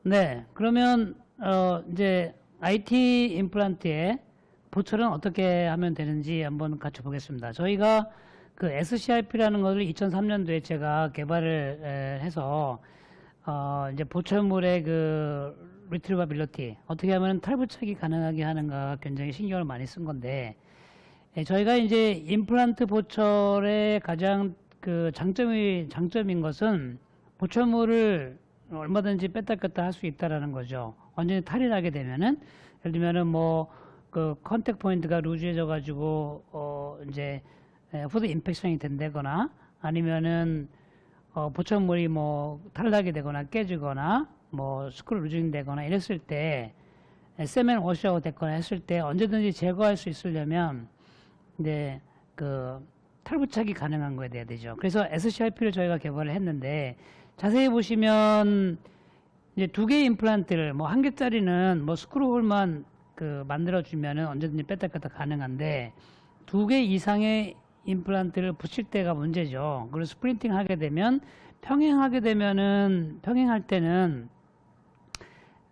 네, 그러면 이제 IT 임플란트의 보철은 어떻게 하면 되는지 한번 같이 보겠습니다. 저희가 그 SCRP라는 것을 2003년도에 제가 개발을 해서 이제 보철물의 그 리트리버빌리티 어떻게 하면 탈부착이 가능하게 하는가 굉장히 신경을 많이 쓴 건데 저희가 이제 임플란트 보철의 가장 그 장점인 것은 보철물을 얼마든지 뺐다 꼈다 할 수 있다라는 거죠. 완전히 탈이 나게 되면은 예를 들면은 뭐 그 컨택 포인트가 루즈해져 가지고 이제 푸드 인펙션이 된다거나 아니면은 보철물이 뭐 탈나게 되거나 깨지거나 뭐 스크류 루징 되거나 이랬을 때 세멘 워시아웃 됐거나 했을 때 언제든지 제거할 수 있으려면 이제 그 탈부착이 가능한 거에 돼야 되죠. 그래서 SCRP를 저희가 개발을 했는데 자세히 보시면 이제 두 개의 임플란트를 뭐 한 개짜리는 뭐 스크루홀만 그 만들어 주면은 언제든지 뺐다 꼈다 가능한데 두 개 이상의 임플란트를 붙일 때가 문제죠. 그리고 스프린팅 하게 되면 평행할 때는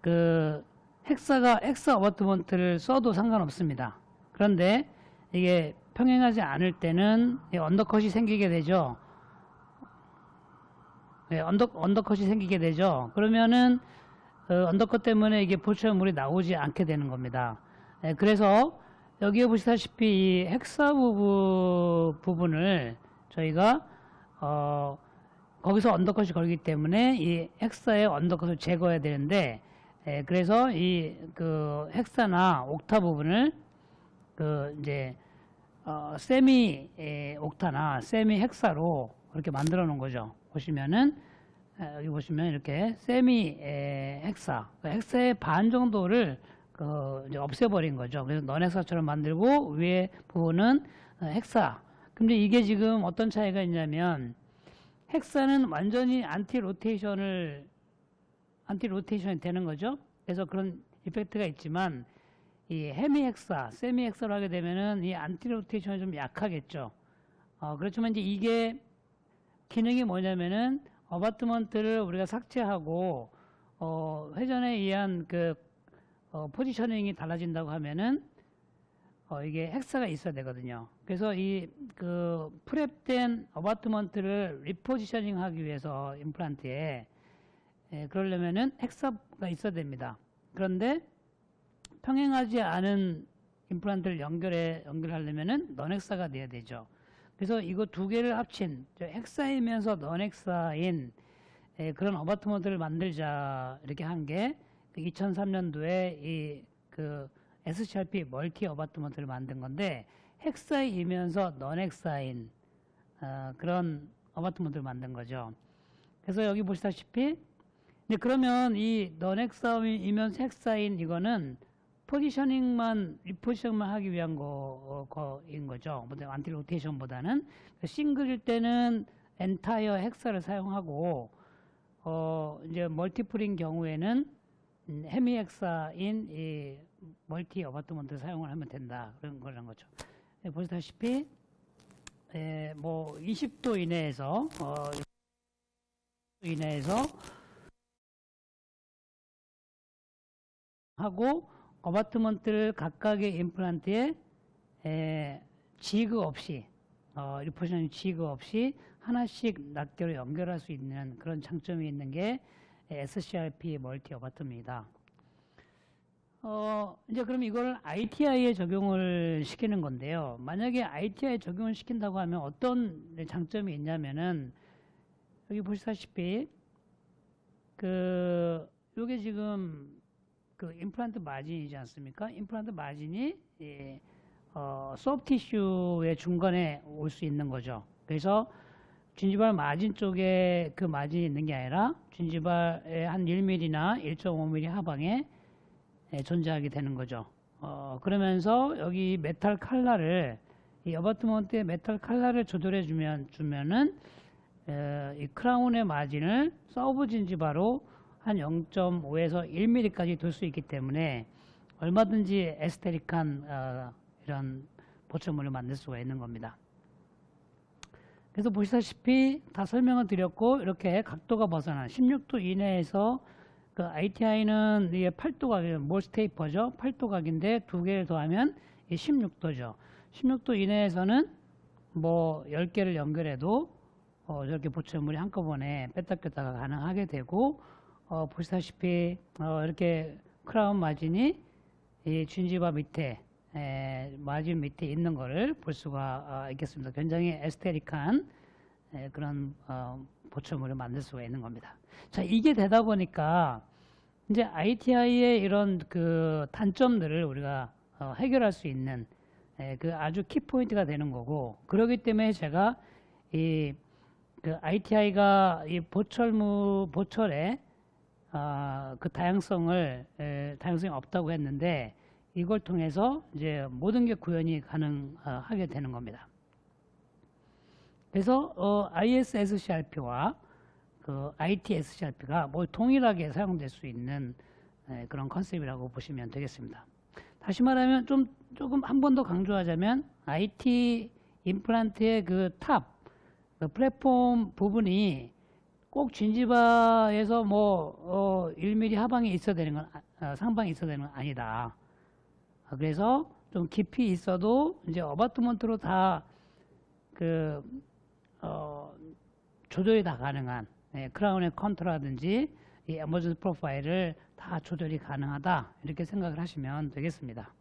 그 헥사 어바트먼트를 써도 상관없습니다. 그런데 이게 평행하지 않을 때는 언더컷이 생기게 되죠. 네, 언더컷이 생기게 되죠. 그러면은 언더컷 때문에 이게 보철물이 나오지 않게 되는 겁니다. 네, 그래서 여기에 보시다시피 이 헥사 부분을 저희가 거기서 언더컷이 걸리기 때문에 이 헥사의 언더컷을 제거해야 되는데 그래서 이 그 헥사나 옥타 부분을 그 이제 세미 옥타나 세미 헥사로 이렇게 만들어 놓은 거죠. 보시면은 여기 보시면 이렇게 세미 헥사, 헥사의 반 정도를 이제 없애버린 거죠. 그래서 넌헥사처럼 만들고 위에 부분은 헥사. 근데 이게 지금 어떤 차이가 있냐면 헥사는 완전히 안티 로테이션이 되는 거죠. 그래서 그런 이펙트가 있지만 이 헤미 헥사, 세미 헥사로 하게 되면은 이 안티 로테이션이 좀 약하겠죠. 그렇지만 이제 이게 기능이 뭐냐면은 어바트먼트를 우리가 삭제하고 회전에 의한 그 포지셔닝이 달라진다고 하면은 이게 헥사가 있어야 되거든요. 그래서 이 그 프랩된 어바트먼트를 리포지셔닝 하기 위해서 임플란트에 그러려면은 헥사가 있어야 됩니다. 그런데 평행하지 않은 임플란트를 연결하려면은 넌헥사가 돼야 되죠. 그래서 이거 두 개를 합친 헥사이면서 넌헥사인 그런 어바트먼트를 만들자 이렇게 한 게 2003년도에 이 그 SCRP 멀티 어바트먼트를 만든 건데 헥사이면서 넌헥사인 그런 어바트먼트를 만든 거죠. 그래서 여기 보시다시피 그러면 이 넌헥사이면서 헥사인 이거는 리포지셔닝만 하기 위한 거인 거죠. 안티 로테이션보다는. 싱글일 때는 엔타이어 헥사를 사용하고, 이제 멀티플인 경우에는 헤미 헥사인 이 멀티 어바트먼트를 사용을 하면 된다. 그런 거죠. 보시다시피, 뭐 20도 이내에서, 하고, 어바트먼트를 각각의 임플란트에 지그 없이 리포지셔닝 지그 없이 하나씩 낱개로 연결할 수 있는 그런 장점이 있는 게 SCRP 멀티 어바트입니다. 이제 그럼 이걸 ITI에 적용을 시키는 건데요. 만약에 ITI에 적용을 시킨다고 하면 어떤 장점이 있냐면은 여기 보시다시피 요게 지금 그 임플란트 마진이지 않습니까? 임플란트 마진이 소프티슈의 중간에 올 수 있는 거죠. 그래서 쥔지발 마진 쪽에 그 마진이 있는 게 아니라 쥔지발의 한 1mm나 1.5mm 하방에 존재하게 되는 거죠. 그러면서 여기 메탈 칼라를 이 어바트먼트의 메탈 칼라를 조절해 주면은 이 크라운의 마진을 서브 진지바로 한 0.5에서 1mm까지 둘 수 있기 때문에 얼마든지 에스테릭한 이런 보철물을 만들 수가 있는 겁니다. 그래서 보시다시피 다 설명을 드렸고 이렇게 각도가 벗어난 16도 이내에서 그 ITI는 이게 8도각이에요. 몰스테이퍼죠. 8도각인데 두 개를 더하면 16도죠. 16도 이내에서는 뭐 10개를 연결해도 저렇게 보철물이 한꺼번에 뺐다 꼈다가 가능하게 되고, 보시다시피 이렇게 크라운 마진이 이 진지바 밑에 마진 밑에 있는 거를 볼 수가 있겠습니다. 굉장히 에스테릭한 그런 보철물을 만들 수가 있는 겁니다. 자, 이게 되다 보니까 이제 ITI의 이런 그 단점들을 우리가 해결할 수 있는 그 아주 키포인트가 되는 거고, 그렇기 때문에 제가 이 그 ITI가 이 보철의 그 다양성이 없다고 했는데, 이걸 통해서 이제 모든 게 구현이 가능하게 되는 겁니다. 그래서 ISSCRP와 그 ITSCRP가 뭐 동일하게 사용될 수 있는 그런 컨셉이라고 보시면 되겠습니다. 다시 말하면 조금 한 번 더 강조하자면, IT 임플란트의 그 그 플랫폼 부분이 꼭 진지바에서 뭐 1mm 하방이 있어야 되는 건 상방이 있어야 되는 건 아니다. 그래서 좀 깊이 있어도 이제 어바트먼트로 다 그 조절이 다 가능한 크라운의 컨트라든지 이 에머전스 프로파일을 다 조절이 가능하다, 이렇게 생각을 하시면 되겠습니다.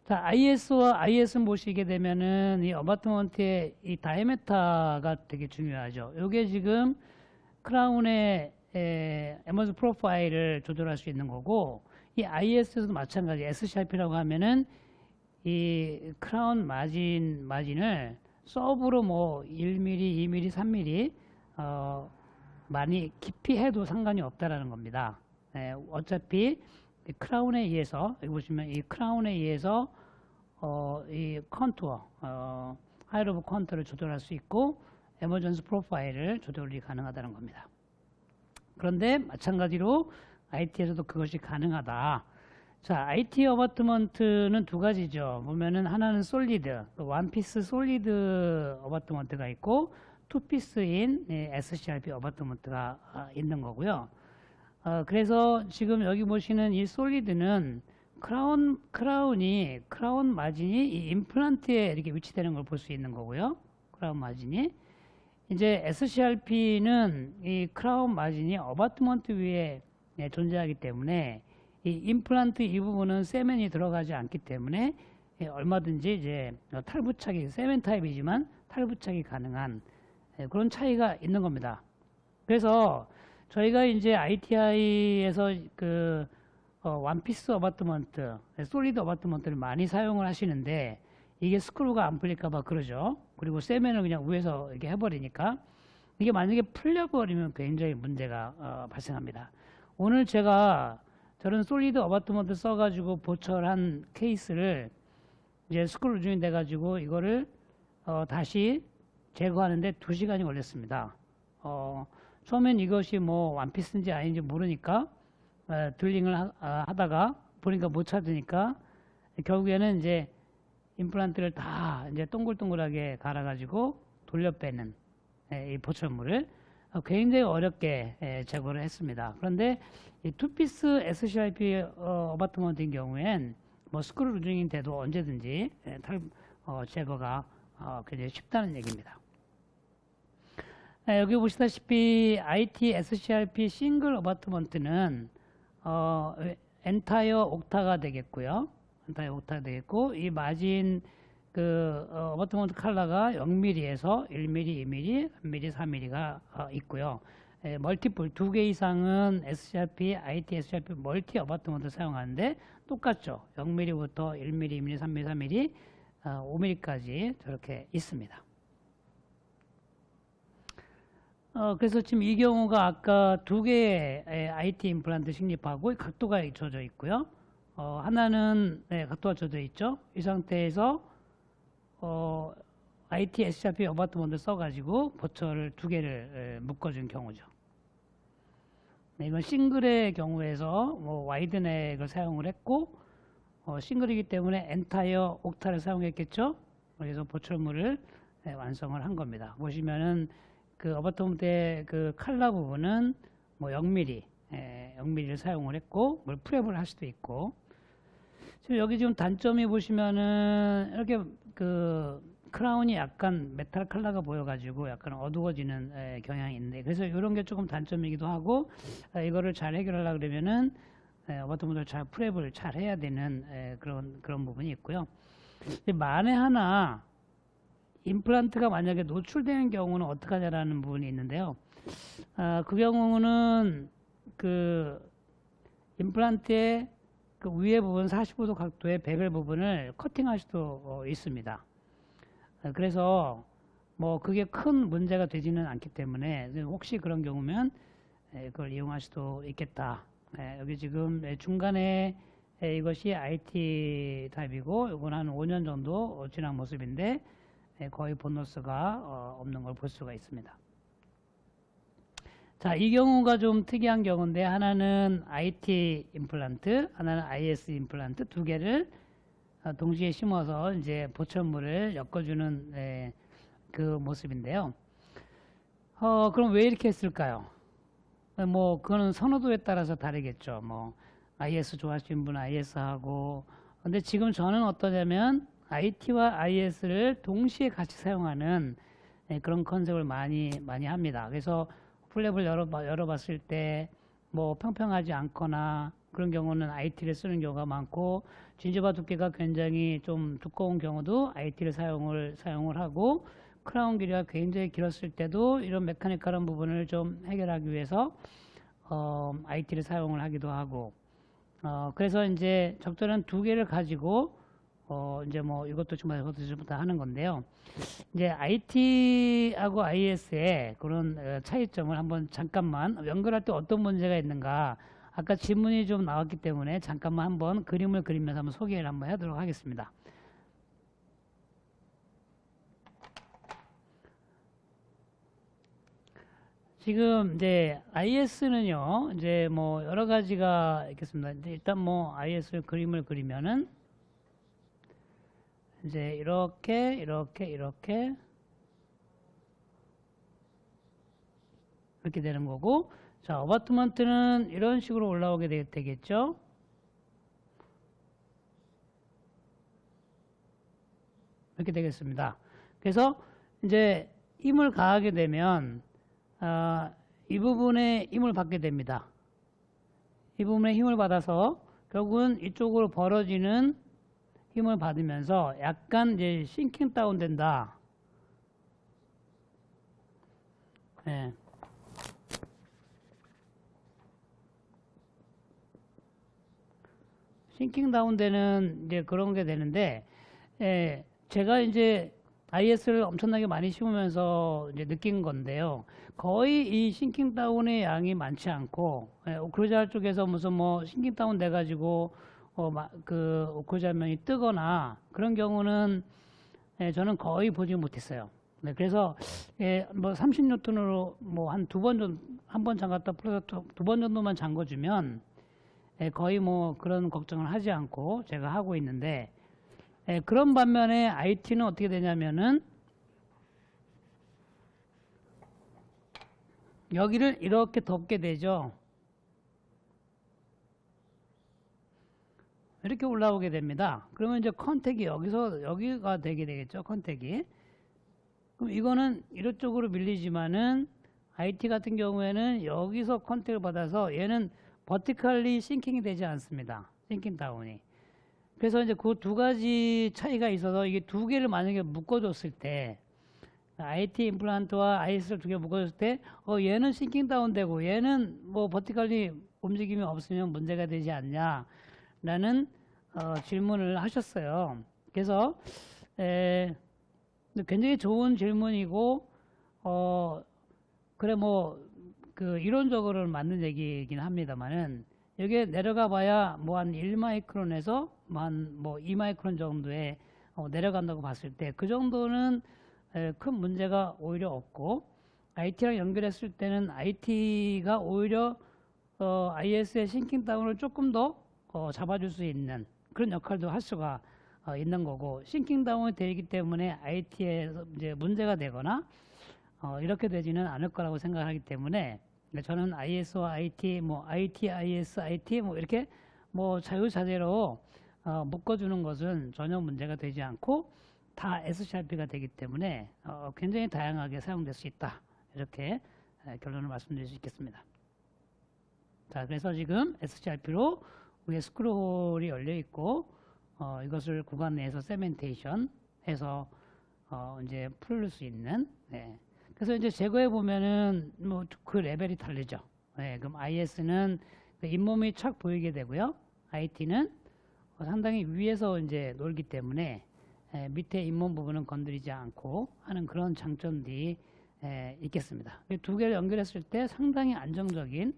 자, IS와 IS는 보시게 되면은 이 어바트먼트의 이 다이아메타가 되게 중요하죠. 이게 지금 크라운의 에머전스 프로파일을 조절할 수 있는 거고, 이 IS에서도 마찬가지. SCRP라고 하면은 이 크라운 마진을 서브로 뭐 1mm, 2mm, 3mm 많이 깊이 해도 상관이 없다라는 겁니다. 어차피 이 크라운에 의해서, 여기 보시면 이 크라운에 의해서 이 컨투어, 하이로브 컨투어를 조절할 수 있고, 에머전스 프로파일을 조절이 가능하다는 겁니다. 그런데 마찬가지로 IT에서도 그것이 가능하다. 자, IT 어바트먼트는 두 가지죠. 보면은 하나는 솔리드, 원피스 솔리드 어바트먼트가 있고, 투피스인 SCRP 어바트먼트가 있는 거고요. 그래서 지금 여기 보시는 이 솔리드는 크라운 마진이 이 임플란트에 이렇게 위치되는 걸 볼 수 있는 거고요. 크라운 마진이. 이제 SCRP는 이 크라운 마진이 어바트먼트 위에 존재하기 때문에, 이 임플란트 이 부분은 세멘이 들어가지 않기 때문에 얼마든지 이제 탈부착이, 세멘 타입이지만 탈부착이 가능한 그런 차이가 있는 겁니다. 그래서 저희가 이제 ITI에서 그 원피스 어바트먼트, 솔리드 어바트먼트를 많이 사용을 하시는데, 이게 스크루가 안 풀릴까봐 그러죠. 그리고 세면을 그냥 위에서 이렇게 해버리니까, 이게 만약에 풀려버리면 굉장히 문제가 발생합니다. 오늘 제가 저런 솔리드 어바트먼트 써가지고 보철한 케이스를 이제 스크루 중이 돼가지고 이거를 다시 제거하는데 2시간이 걸렸습니다. 처음엔 이것이 뭐 원피스인지 아닌지 모르니까 드릴링을 하다가 보니까 못 찾으니까, 결국에는 이제 임플란트를 다 이제 동글동글하게 갈아가지고 돌려 빼는 이 보철물을 굉장히 어렵게 제거를 했습니다. 그런데 이 투피스 SCRP 어바트먼트인 경우엔 뭐 스크루 루징인데도 언제든지 제거가 굉장히 쉽다는 얘기입니다. 여기 보시다시피 IT SCRP 싱글 어바트먼트는 엔타이어 옥타가 되겠고요. 엔타이어 옥타가 되겠고, 이 마진 그 어바트먼트 칼라가 0mm에서 1mm, 2mm, 1mm, 4mm가 있고요. 멀티플 2개 이상은 SCRP, IT SCRP 멀티 어바트먼트 사용하는데 똑같죠. 0mm부터 1mm, 2mm, 3mm, 4mm, 5mm까지 저렇게 있습니다. 그래서 지금 이 경우가 아까 2개의 IT 임플란트 식립하고 각도가 져져 있고요. 하나는 각도가 져져 있죠. 이 상태에서 IT SCRP 어바트먼트 써가지고 보철을 2개를 묶어준 경우죠. 이건 싱글의 경우에서 뭐 와이드넥을 사용을 했고, 싱글이기 때문에 엔타이어 옥타를 사용했겠죠. 그래서 보철물을 완성을 한 겁니다. 보시면은 그 어바트먼트의 그 칼라 부분은 뭐 0mm, 영미를 사용을 했고, 뭘 프랩을 할 수도 있고. 지금 여기 지금 단점이 보시면은 이렇게 그 크라운이 약간 메탈 컬러가 보여가지고 약간 어두워지는 경향이 있는데, 그래서 이런 게 조금 단점이기도 하고, 이거를 잘 해결하려고 그러면은 어바웃먼트를 잘 프랩을 잘 해야 되는 그런 부분이 있고요. 만에 하나 임플란트가 만약에 노출되는 경우는 어떻게 하냐라는 부분이 있는데요. 그 경우는 그 임플란트의 그 위에 부분 45도 각도의 베벨 부분을 커팅할 수도 있습니다. 그래서 뭐 그게 큰 문제가 되지는 않기 때문에 혹시 그런 경우면 그걸 이용할 수도 있겠다. 여기 지금 중간에 이것이 IT 타입이고 이건 한 5년 정도 지난 모습인데 거의 보너스가 없는 걸 볼 수가 있습니다. 자, 이 경우가 좀 특이한 경우인데 하나는 IT 임플란트, 하나는 IS 임플란트 두 개를 동시에 심어서 이제 보천물을 엮어주는 그 모습인데요. 그럼 왜 이렇게 했을까요? 뭐 그거는 선호도에 따라서 다르겠죠. 뭐 IS 좋아하시는 분은 IS 하고, 근데 지금 저는 어떠냐면 IT와 IS를 동시에 같이 사용하는 그런 컨셉을 많이 합니다. 그래서 플랩을 열어봤을 때 뭐 평평하지 않거나 그런 경우는 IT를 쓰는 경우가 많고, 진저바 두께가 굉장히 좀 두꺼운 경우도 IT를 사용을 하고, 크라운 길이가 굉장히 길었을 때도 이런 메카니컬한 부분을 좀 해결하기 위해서 IT를 사용을 하기도 하고, 그래서 이제 적절한 두 개를 가지고 이제 뭐 이것도 좀 다 하는 건데요. 이제 IT하고 IS의 그런 차이점을 한번 잠깐만 연결할 때 어떤 문제가 있는가, 아까 질문이 좀 나왔기 때문에 잠깐만 한번 그림을 그리면서 한번 소개를 한번 하도록 하겠습니다. 지금 이제 IS는요, 이제 뭐 여러 가지가 있겠습니다. 이제 일단 뭐 IS 그림을 그리면은 이제 이렇게 되는 거고, 자, 어바트먼트는 이런 식으로 올라오게 되겠죠. 이렇게 되겠습니다. 그래서 이제 힘을 가하게 되면 이 부분에 힘을 받게 됩니다. 이 부분에 힘을 받아서 결국은 이쪽으로 벌어지는 힘을 받으면서 약간 이제 싱킹 다운 된다. 네. 싱킹 다운 되는 이제 그런 게 되는데, 제가 이제 IS를 엄청나게 많이 심으면서 이제 느낀 건데요. 거의 이 싱킹 다운의 양이 많지 않고, 오크루자 쪽에서 무슨 뭐 싱킹 다운 돼가지고 그 오크루자 면이 뜨거나 그런 경우는 저는 거의 보지 못했어요. 네, 그래서 뭐 30뉴턴으로 뭐 한 한 번 잠갔다 플러스 두 번 정도만 잠궈주면 거의 뭐 그런 걱정을 하지 않고 제가 하고 있는데, 그런 반면에 IT는 어떻게 되냐면은 여기를 이렇게 덮게 되죠. 이렇게 올라오게 됩니다. 그러면 이제 컨택이 여기가 되게 되겠죠. 컨택이. 그럼 이거는 이쪽으로 밀리지만은 IT 같은 경우에는 여기서 컨택을 받아서 얘는 버티컬리 싱킹이 되지 않습니다. 싱킹 다운이. 그래서 이제 그 두 가지 차이가 있어서 이게 두 개를 만약에 묶어줬을 때, IT 임플란트와 IS를 두 개 묶어줬을 때, 얘는 싱킹 다운 되고 얘는 뭐 버티컬리 움직임이 없으면 문제가 되지 않냐 라는 질문을 하셨어요. 그래서 굉장히 좋은 질문이고, 그래 뭐 그 이론적으로는 맞는 얘기이긴 합니다만은, 여기에 내려가 봐야 뭐 한 1마이크론에서 뭐 2마이크론 정도에 내려간다고 봤을 때 그 정도는 큰 문제가 오히려 없고, IT랑 연결했을 때는 IT가 오히려 IS의 싱킹 다운을 조금 더 잡아줄 수 있는 그런 역할도 할 수가 있는 거고, 싱킹 다운이 되기 때문에 IT에서 이제 문제가 되거나 이렇게 되지는 않을 거라고 생각하기 때문에 저는 IS와 IT, 뭐 IT, IS, IT 뭐 이렇게 뭐 자유자재로 묶어주는 것은 전혀 문제가 되지 않고 다 SCRP가 되기 때문에 굉장히 다양하게 사용될 수 있다. 이렇게 결론을 말씀드릴 수 있겠습니다. 자, 그래서 지금 SCRP로 위에 스크롤이 열려 있고 이것을 구간 내에서 세멘테이션 해서 이제 풀 수 있는. 네. 그래서 이제 제거해 보면은 뭐 그 레벨이 다르죠. 네, 그럼 IS는 그 잇몸이 착 보이게 되고요. IT는 상당히 위에서 이제 놀기 때문에 밑에 잇몸 부분은 건드리지 않고 하는 그런 장점들이 있겠습니다. 두 개를 연결했을 때 상당히 안정적인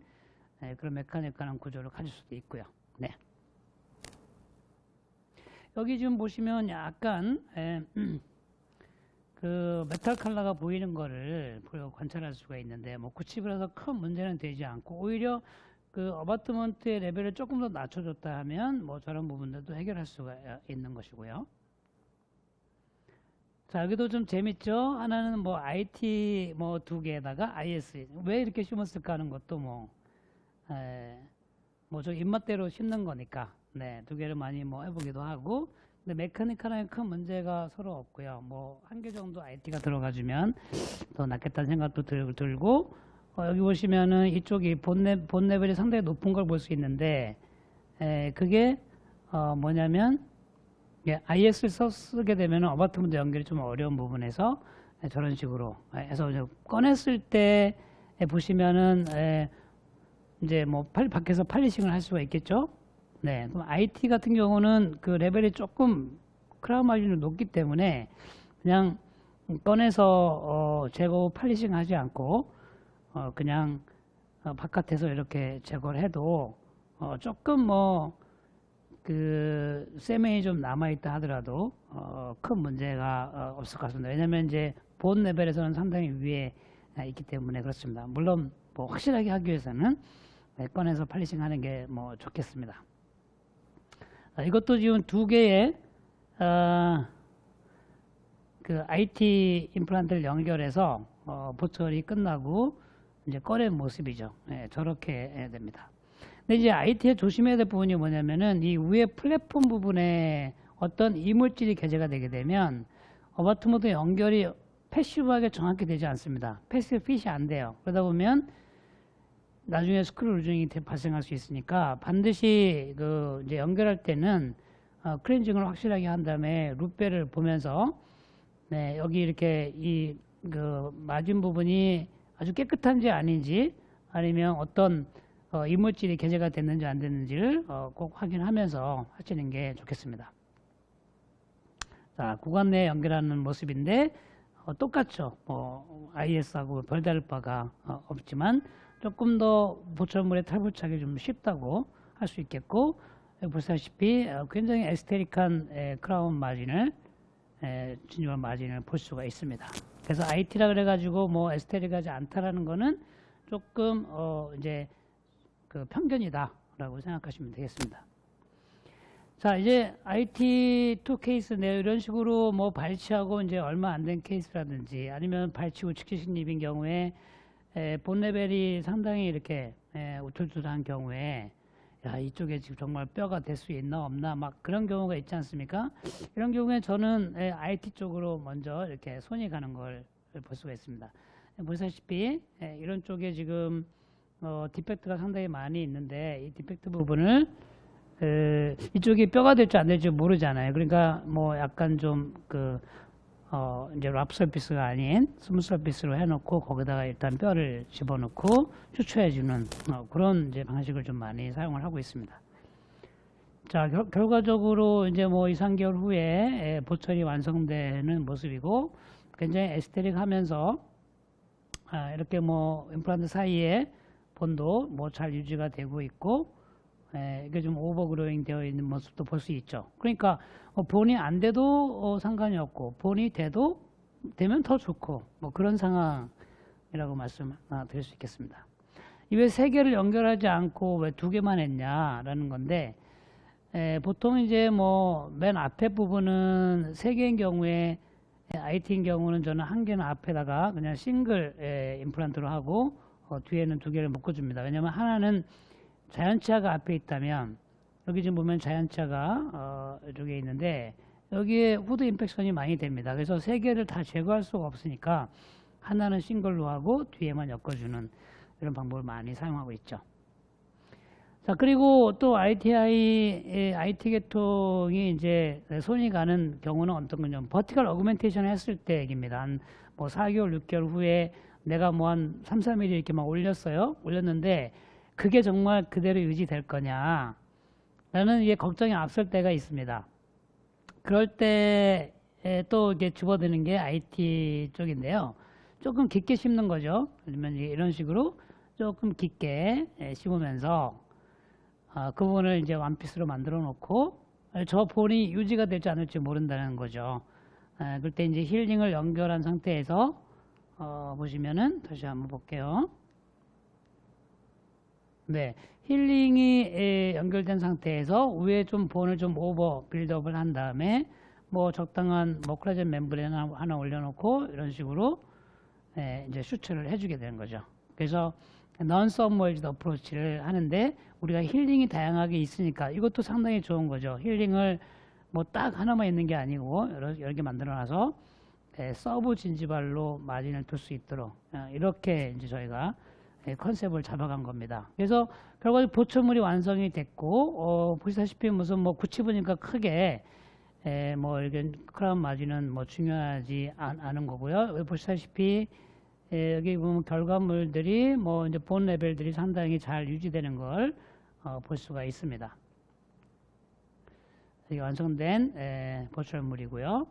그런 메카니컬한 구조를 가질 수도 있고요. 네. 여기 지금 보시면 약간 그 메탈 컬러가 보이는 거를 관찰할 수가 있는데 뭐 굳이 그래서 큰 문제는 되지 않고 오히려 그 어바트먼트의 레벨을 조금 더 낮춰줬다 하면 뭐 저런 부분들도 해결할 수가 있는 것이고요. 자, 여기도 좀 재밌죠? 하나는 뭐 IT 뭐 두 개에다가 IS 왜 이렇게 심었을까 하는 것도 뭐 저 입맛대로 심는 거니까 네, 두 개를 많이 뭐 해보기도 하고 근데 메카니컬하게 큰 문제가 서로 없고요. 뭐 한 개 정도 IT가 들어가주면 더 낫겠다는 생각도 들고 여기 보시면은 이쪽이 본 레벨이 상당히 높은 걸 볼 수 있는데 그게 뭐냐면 IS를 쓰게 되면 어바트먼트 연결이 좀 어려운 부분에서 저런 식으로 해서 꺼냈을 때 보시면은 이제 뭐 밖에서 팔리싱을 할 수가 있겠죠. 네, 그럼 IT 같은 경우는 그 레벨이 조금 크라운 마진이 높기 때문에 그냥 꺼내서 제거 팔리싱 하지 않고 그냥 바깥에서 이렇게 제거를 해도 조금 뭐 그 세면이 좀 남아있다 하더라도 큰 문제가 없을 것 같습니다. 왜냐하면 이제 본 레벨에서는 상당히 위에 있기 때문에 그렇습니다. 물론 뭐 확실하게 하기 위해서는 꺼내서 팔리싱 하는 게 뭐 좋겠습니다. 이것도 지금 두 개의 그 IT 임플란트를 연결해서 보철이 끝나고 이제 꺼낸 모습이죠. 저렇게 됩니다. 근데 이제 IT에 조심해야 될 부분이 뭐냐면은 이 위에 플랫폼 부분에 어떤 이물질이 개재가 되게 되면 어바트먼트 연결이 패시브하게 정확히 되지 않습니다. 패시브 핏이 안 돼요. 그러다 보면 나중에 스크류 루징이 발생할 수 있으니까 반드시 그 이제 연결할 때는 클렌징을 확실하게 한 다음에 룻배를 보면서 네, 여기 이렇게 이 그 마진 부분이 아주 깨끗한지 아닌지 아니면 어떤 이물질이 개재가 됐는지 안 됐는지를 꼭 확인하면서 하시는 게 좋겠습니다. 자, 구간 내에 연결하는 모습인데 똑같죠. 뭐 IS하고 별다를 바가 없지만 조금 더 보철물에 탈부착이 좀 쉽다고 할 수 있겠고 보시다시피 굉장히 에스테릭한 크라운 마진을 진주한 마진을 볼 수가 있습니다. 그래서 IT라 그래가지고 뭐 에스테릭하지 않다라는 거는 조금 이제 그 편견이다라고 생각하시면 되겠습니다. 자, 이제 IT2 케이스 내 이런 식으로 뭐 발치하고 이제 얼마 안 된 케이스라든지 아니면 발치고 측지식립인 경우에 본 레벨이 상당히 이렇게 우툴툴한 경우에 야, 이쪽에 지금 정말 뼈가 될 수 있나 없나 막 그런 경우가 있지 않습니까? 이런 경우에 저는 IT 쪽으로 먼저 이렇게 손이 가는 걸 볼 수가 있습니다. 보시다시피 이런 쪽에 지금 디펙트가 상당히 많이 있는데 이 디펙트 부분을 이쪽이 뼈가 될지 안 될지 모르잖아요. 그러니까 뭐 약간 좀 이제 랍 서피스가 아닌 스무스 서피스로 해놓고 거기다가 일단 뼈를 집어넣고 추출해주는 그런 이제 방식을 좀 많이 사용을 하고 있습니다. 자, 결과적으로 이제 뭐 2, 3개월 후에 보철이 완성되는 모습이고 굉장히 에스테릭하면서 이렇게 뭐 임플란트 사이에 본도 뭐 잘 유지가 되고 있고 이게 좀 오버그로잉 되어 있는 모습도 볼 수 있죠. 그러니까 본이 안 돼도 상관이 없고 본이 되면 더 좋고 뭐 그런 상황이라고 말씀드릴 수 있겠습니다. 왜 세 개를 연결하지 않고 왜 두 개만 했냐라는 건데 보통 이제 뭐 맨 앞에 부분은 세 개인 경우에 IT인 경우는 저는 한 개는 앞에다가 그냥 싱글 임플란트로 하고 뒤에는 두 개를 묶어줍니다. 왜냐하면 하나는 자연치아가 앞에 있다면 여기 지금 보면 자연치아가 이쪽에 있는데 여기에 후드 인펙션이 많이 됩니다. 그래서 세 개를 다 제거할 수가 없으니까 하나는 싱글로 하고 뒤에만 엮어주는 이런 방법을 많이 사용하고 있죠. 자, 그리고 또 IT 계통이 이제 손이 가는 경우는 어떤 거냐면 버티컬 어그멘테이션을 했을 때 얘기입니다. 한 뭐 4개월, 6개월 후에 내가 뭐 한 3, 4mm 이렇게 막 올렸는데 그게 정말 그대로 유지될 거냐 라는 이게 걱정이 앞설 때가 있습니다. 그럴 때 또 이게 집어드는 게 IT 쪽인데요. 조금 깊게 심는 거죠. 그러면 이런 식으로 조금 깊게 심으면서 그 부분을 이제 원피스로 만들어 놓고 저 본이 유지가 될지 않을지 모른다는 거죠. 그럴 때 이제 힐링을 연결한 상태에서 보시면은 다시 한번 볼게요. 네, 힐링이 연결된 상태에서 위에 좀 본을 좀 오버 빌드업을 한 다음에 뭐 적당한 뭐 콜라겐 멤브레인 하나 올려놓고 이런 식으로 이제 슈트를 해주게 되는 거죠. 그래서 non submerged 어프로치를 하는데 우리가 힐링이 다양하게 있으니까 이것도 상당히 좋은 거죠. 힐링을 뭐 딱 하나만 있는 게 아니고 여러 개 만들어놔서 서브 진지발로 마진을 둘 수 있도록 이렇게 이제 저희가 컨셉을 잡아간 겁니다. 그래서 결과적으로 보초물이 완성이 됐고 보시다시피 무슨 뭐 구치부니까 크게 뭐 이렇게 크라운 마진은 뭐 중요하지 않은 거고요. 보시다시피 여기 보면 결과물들이 뭐 이제 본 레벨들이 상당히 잘 유지되는 걸 볼 수가 있습니다. 이게 완성된 보철물이고요.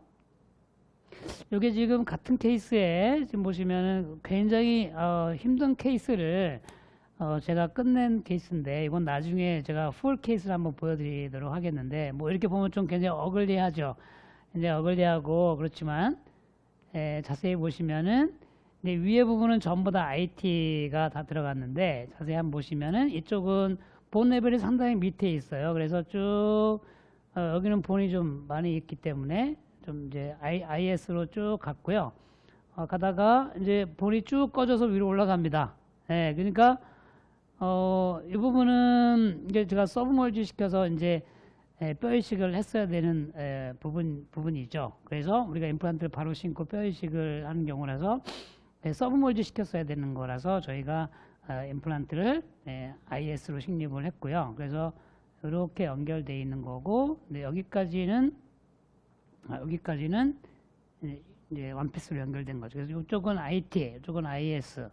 이게 지금 같은 케이스에 지금 보시면은 굉장히 힘든 케이스를 제가 끝낸 케이스인데 이건 나중에 제가 풀 케이스를 한번 보여드리도록 하겠는데 뭐 이렇게 보면 좀 굉장히 어글리하죠. 굉장히 어글리하고 그렇지만 자세히 보시면은 위에 부분은 전부 다 IT가 다 들어갔는데 자세히 한번 보시면은 이쪽은 본 레벨이 상당히 밑에 있어요. 그래서 쭉 여기는 본이 좀 많이 있기 때문에 좀 이제 IS로 쭉 갔고요. 가다가 이제 본이 쭉 꺼져서 위로 올라갑니다. 그러니까 이 부분은 이제 제가 서브멀지 시켜서 이제 뼈 이식을 했어야 되는 부분이죠. 그래서 우리가 임플란트를 바로 신고 뼈 이식을 하는 경우라서 서브멀지 시켰어야 되는 거라서 저희가 임플란트를 IS로 식립을 했고요. 그래서 이렇게 연결되어 있는 거고, 여기까지는 이제 원피스로 연결된 거죠. 그래서 이쪽은 IT, 이쪽은 IS.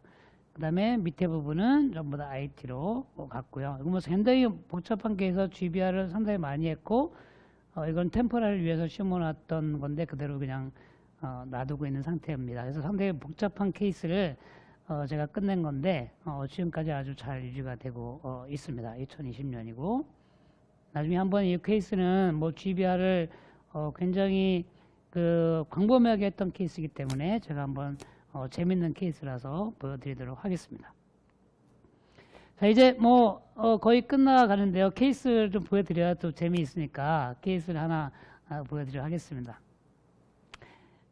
그 다음에 밑에 부분은 전부 다 IT로 갔고요. 이거 뭐 상당히 복잡한 케이스에서 GBR을 상당히 많이 했고, 이건 템포라를 위해서 심어놨던 건데 그대로 그냥 놔두고 있는 상태입니다. 그래서 상당히 복잡한 케이스를 제가 끝낸 건데 지금까지 아주 잘 유지가 되고 있습니다. 2020년이고 나중에 한번 이 케이스는 뭐 GBR을 굉장히 광범위하게 했던 케이스이기 때문에 제가 한번 재밌는 케이스라서 보여드리도록 하겠습니다. 자, 이제 뭐 거의 끝나가는데요. 케이스를 좀 보여드려야 또 재미있으니까 케이스를 하나 보여드리도록 하겠습니다.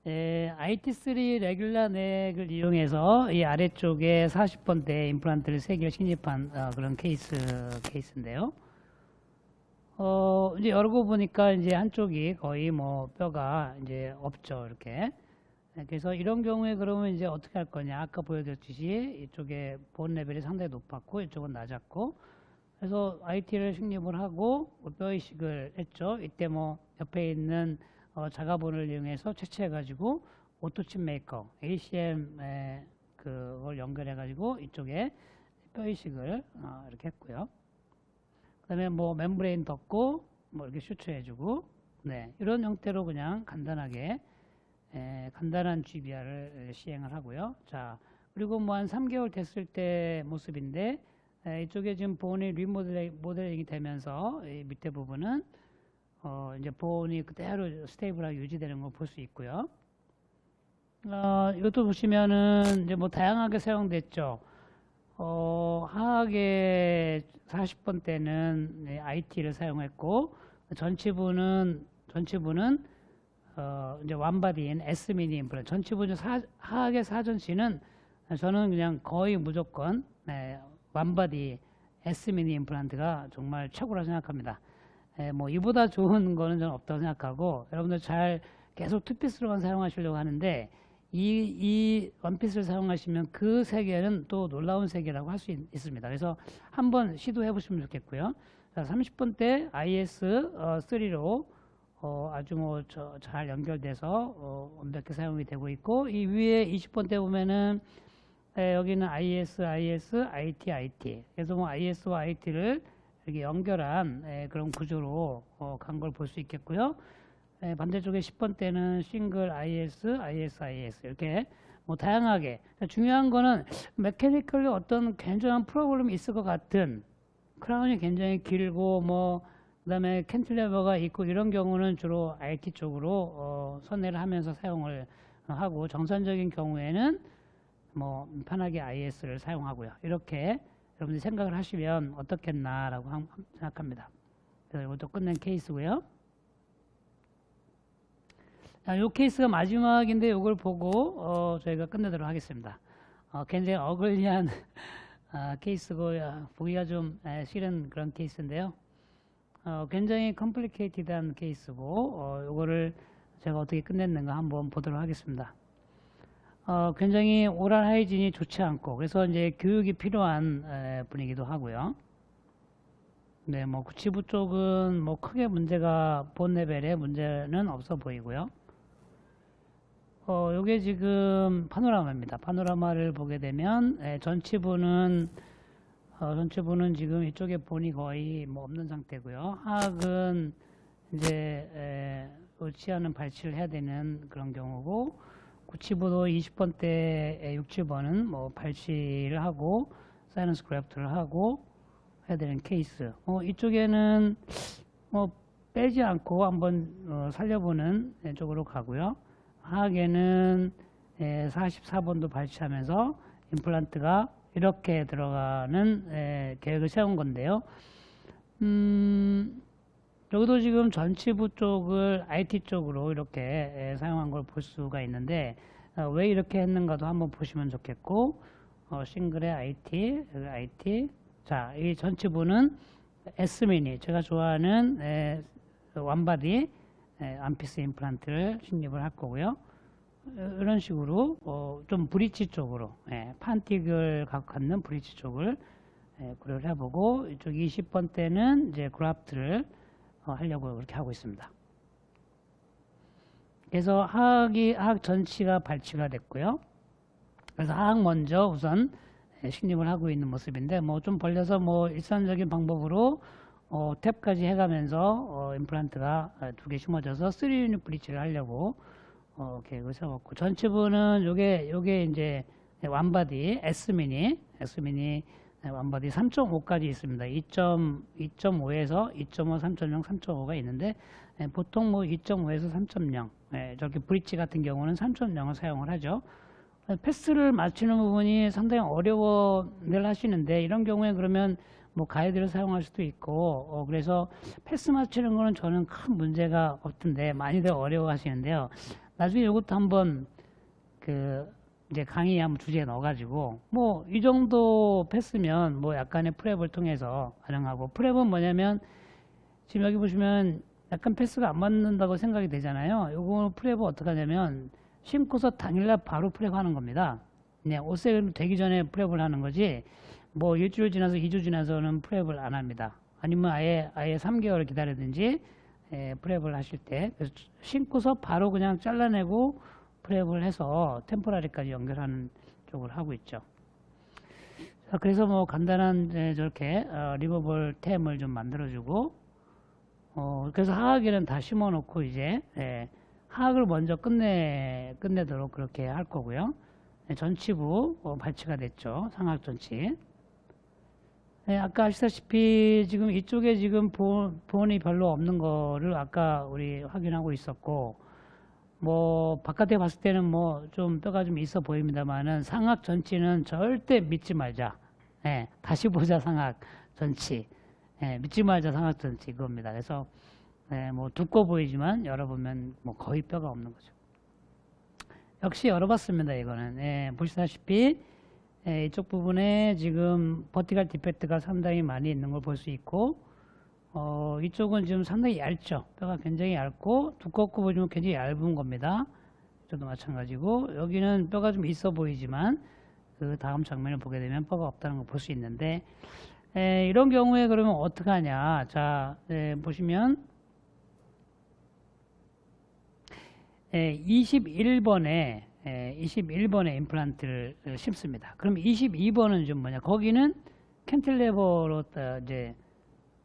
IT3 레귤라 넥을 이용해서 이 아래쪽에 40번대 임플란트를 3개를 식립한 그런 케이스인데요. 이제 열고 보니까 이제 한쪽이 거의 뭐 뼈가 이제 없죠. 이렇게. 그래서 이런 경우에 그러면 이제 어떻게 할 거냐. 아까 보여드렸듯이 이쪽에 본 레벨이 상당히 높았고 이쪽은 낮았고 그래서 IT를 식립을 하고 뼈 이식을 했죠. 이때 뭐 옆에 있는 자가본을 이용해서 채취해가지고 오토칩 메이커 ACM 그걸 연결해가지고 이쪽에 뼈 이식을 이렇게 했고요. 그다음에 뭐 멤브레인 덮고 뭐 이렇게 슈트해주고 이런 형태로 그냥 간단하게 간단한 GBR을 시행을 하고요. 자 그리고 뭐 한 3개월 됐을 때 모습인데 이쪽에 지금 본이 리모델링이 되면서 이 밑에 부분은 이제 본이 그대로 스테이블하게 유지되는 걸 볼 수 있고요. 이것도 보시면은 이제 뭐 다양하게 사용됐죠. 하악의 40번 때는 IT를 사용했고 전치부는 이제 완바디인 S미니 임플란트. 전치부 하악의 사전치는 저는 그냥 거의 무조건 완바디 S미니 임플란트가 정말 최고라 생각합니다. 뭐 이보다 좋은 거는 저는 없다고 생각하고, 여러분들 잘 계속 투피스로만 사용하시려고 하는데 이 원피스를 사용하시면 그 세계는 또 놀라운 세계라고 할 수 있습니다. 그래서 한번 시도해 보시면 좋겠고요. 자, 30분 대 IS3로 아주 뭐 잘 연결돼서 완벽히 사용이 되고 있고, 이 위에 20분 대 보면은 여기는 IS, IT, IT. 그래서 뭐 IS와 IT를 이렇게 연결한 그런 구조로 간 걸 볼 수 있겠고요. 반대쪽에 10번 대는 싱글 IS, IS 이렇게 뭐 다양하게. 중요한 거는 메커니컬리 어떤 굉장한 프로그램이 있을 것 같은, 크라운이 굉장히 길고 뭐 그다음에 캔틸레버가 있고 이런 경우는 주로 IT 쪽으로 선회를 하면서 사용을 하고, 정상적인 경우에는 뭐 편하게 IS를 사용하고요. 이렇게 여러분들이 생각을 하시면 어떻겠나라고 생각합니다. 그래서 이것도 끝낸 케이스고요. 자, 이 케이스가 마지막인데 이걸 보고 저희가 끝내도록 하겠습니다. 굉장히 어글리한 케이스고 보기가 좀 싫은 그런 케이스인데요. 굉장히 컴플리케이티드한 케이스고 이거를 제가 어떻게 끝냈는가 한번 보도록 하겠습니다. 굉장히 오랄 하이진이 좋지 않고, 그래서 이제 교육이 필요한 분이기도 하고요. 네, 뭐 구치부 쪽은 뭐 크게 문제가 본 레벨의 문제는 없어 보이고요. 요게 지금 파노라마입니다. 파노라마를 보게 되면 전치부는 지금 이쪽에 본이 거의 뭐 없는 상태고요. 하악은 이제 옳지 않은 발치를 해야 되는 그런 경우고, 구치부도 20번 대 60번은 뭐 발치를 하고 사이너스 그래프트를 하고 해야 되는 케이스. 이쪽에는 뭐 빼지 않고 한번 살려보는 쪽으로 가고요. 하악에는 44번도 발치하면서 임플란트가 이렇게 들어가는 계획을 세운 건데요. 여기도 지금 전치부 쪽을 IT 쪽으로 이렇게 사용한 걸 볼 수가 있는데, 왜 이렇게 했는가도 한번 보시면 좋겠고, 싱글의 IT. 자, 이 전치부는 S미니, 제가 좋아하는 완바디 암피스 임플란트를 신입을 할 거고요. 이런 식으로 좀 브릿지 쪽으로, 판틱을 갖는 브릿지 쪽을 고려를 해보고, 이쪽 20번 때는 이제 그라프트를 하려고 그렇게 하고 있습니다. 그래서 하악 전치가 발치가 됐고요. 그래서 하악 먼저 우선 식립을 하고 있는 모습인데, 뭐 좀 벌려서 뭐 일반적인 방법으로 탭까지 해가면서 임플란트가 2개 심어져서 3유닛 브릿지를 하려고 계획을 세웠고, 전치부는 요게 이제 완바디 S미니 완바디 3.5까지 있습니다. 2.5에서 2.5, 3.0, 3.5가 있는데, 보통 뭐 2.5에서 3.0, 저렇게 브릿지 같은 경우는 3.0을 사용을 하죠. 패스를 맞추는 부분이 상당히 어려워들 하시는데, 이런 경우에 그러면 뭐 가이드를 사용할 수도 있고, 그래서 패스 맞추는 거는 저는 큰 문제가 없던데 많이들 어려워 하시는데요. 나중에 이것도 한번 이제 강의 한번 주제에 넣어가지고, 뭐 이 정도 패스면 뭐 약간의 프랩을 통해서 가능하고, 프랩은 뭐냐면 지금 여기 보시면 약간 패스가 안 맞는다고 생각이 되잖아요. 요거 프랩은 어떻게 하냐면 심고서 당일날 바로 프랩하는 겁니다. 네, 옷색 되기 전에 프랩을 하는 거지, 뭐 일주일 지나서 2주 지나서는 프랩을 안 합니다. 아니면 아예 3개월을 기다리든지 프랩을 하실 때, 그래서 심고서 바로 그냥 잘라내고 프랩을 해서 템포라리까지 연결하는 쪽을 하고 있죠. 자, 그래서 뭐 간단한 저렇게 리버블 템을 좀 만들어주고, 그래서 하악에는 다 심어놓고 이제 하악을 먼저 끝내도록 그렇게 할 거고요. 전치부 발치가 됐죠. 상악 전치. 아까 아시다시피 지금 이쪽에 지금 본이 별로 없는 거를 아까 우리 확인하고 있었고, 뭐 바깥에 봤을 때는 뭐 좀 뼈가 좀 있어 보입니다만은 상악 전치는 절대 믿지 말자. 다시 보자 상악 전치. 믿지 말자 상악 전치 그겁니다. 그래서 뭐 두꺼워 보이지만 열어보면 뭐 거의 뼈가 없는 거죠. 역시 열어봤습니다. 이거는 보시다시피 이쪽 부분에 지금 버티컬 디펙트가 상당히 많이 있는 걸 볼 수 있고, 이쪽은 지금 상당히 얇죠. 뼈가 굉장히 얇고 두껍고 보시면 굉장히 얇은 겁니다. 이쪽도 마찬가지고, 여기는 뼈가 좀 있어 보이지만 그 다음 장면을 보게 되면 뼈가 없다는 걸 볼 수 있는데, 이런 경우에 그러면 어떻게 하냐. 자, 보시면 21번에 21번에 임플란트를 심습니다. 그럼 22번은 좀 뭐냐? 거기는 캔틸레버로 이제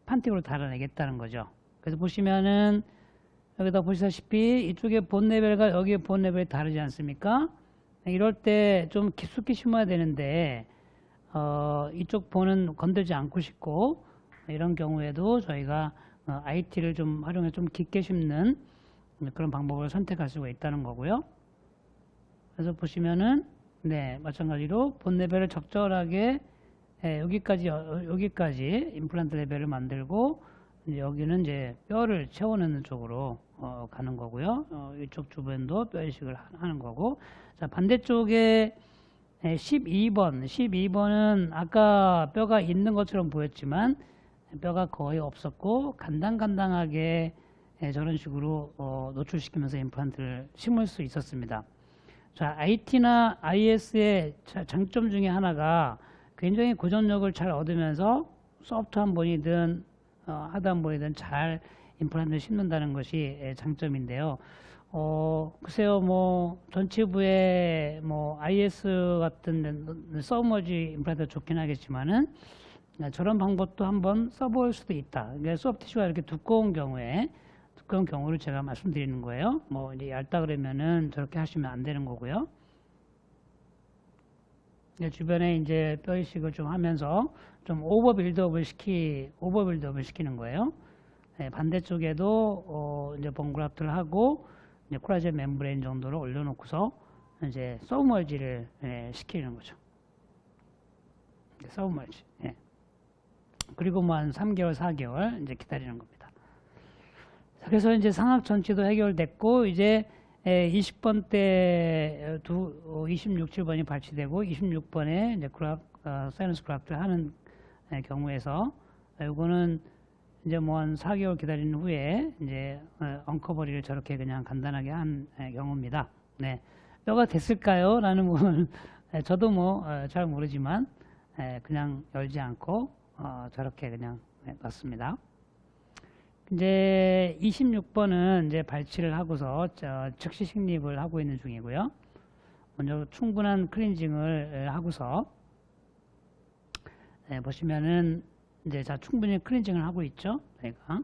판틱으로 달아내겠다는 거죠. 그래서 보시면은 여기다 보시다시피 이쪽에 본 레벨과 여기에 본 레벨이 다르지 않습니까? 이럴 때 좀 깊숙이 심어야 되는데 이쪽 본은 건들지 않고 싶고, 이런 경우에도 저희가 IT를 좀 활용해 좀 깊게 심는 그런 방법을 선택할 수가 있다는 거고요. 그래서 보시면은 마찬가지로 본 레벨을 적절하게 여기까지 임플란트 레벨을 만들고, 이제 여기는 이제 뼈를 채워넣는 쪽으로 가는 거고요. 이쪽 주변도 뼈 이식을 하는 거고, 자, 반대쪽에 12번은 아까 뼈가 있는 것처럼 보였지만 뼈가 거의 없었고 간당간당하게 저런 식으로 노출시키면서 임플란트를 심을 수 있었습니다. 자, IT나 IS의 장점 중에 하나가 굉장히 고정력을 잘 얻으면서 소프트한 본이든 하드한 본이든 잘 임플란트를 심는다는 것이 장점인데요. 글쎄요, 뭐 전치부에 뭐 IS 같은 서머지 임플란트가 좋긴 하겠지만은 저런 방법도 한번 써볼 수도 있다. 그러니까 소프트 티슈가 이렇게 두꺼운 경우를 제가 말씀드리는 거예요. 뭐 이제 얇다 그러면은 저렇게 하시면 안 되는 거고요. 주변에 이제 뼈 이식을 좀 하면서 좀 오버 빌드업을 시키는 거예요. 반대쪽에도 이제 본그라프트를 하고 이제 콜라겐 멤브레인 정도를 올려놓고서 이제 서브멀지를 시키는 거죠. 서브멀지. 그리고 뭐 한 3개월, 4개월 이제 기다리는 겁니다. 그래서 이제 상악 전치도 해결됐고, 이제 20번 때 26, 7번이 발치되고 26번에 이제 사이너스 그라프트를 하는 경우에서 이거는 이제 뭐 한 4개월 기다린 후에 이제 언커버리를 저렇게 그냥 간단하게 한 경우입니다. 네. 뼈가 됐을까요? 라는 부분 저도 뭐 잘 모르지만 그냥 열지 않고 저렇게 그냥 놨습니다. 이제 26번은 이제 발치를 하고서 즉시 식립을 하고 있는 중이고요. 먼저 충분한 클렌징을 하고서 보시면은 이제 충분히 클렌징을 하고 있죠. 저희가.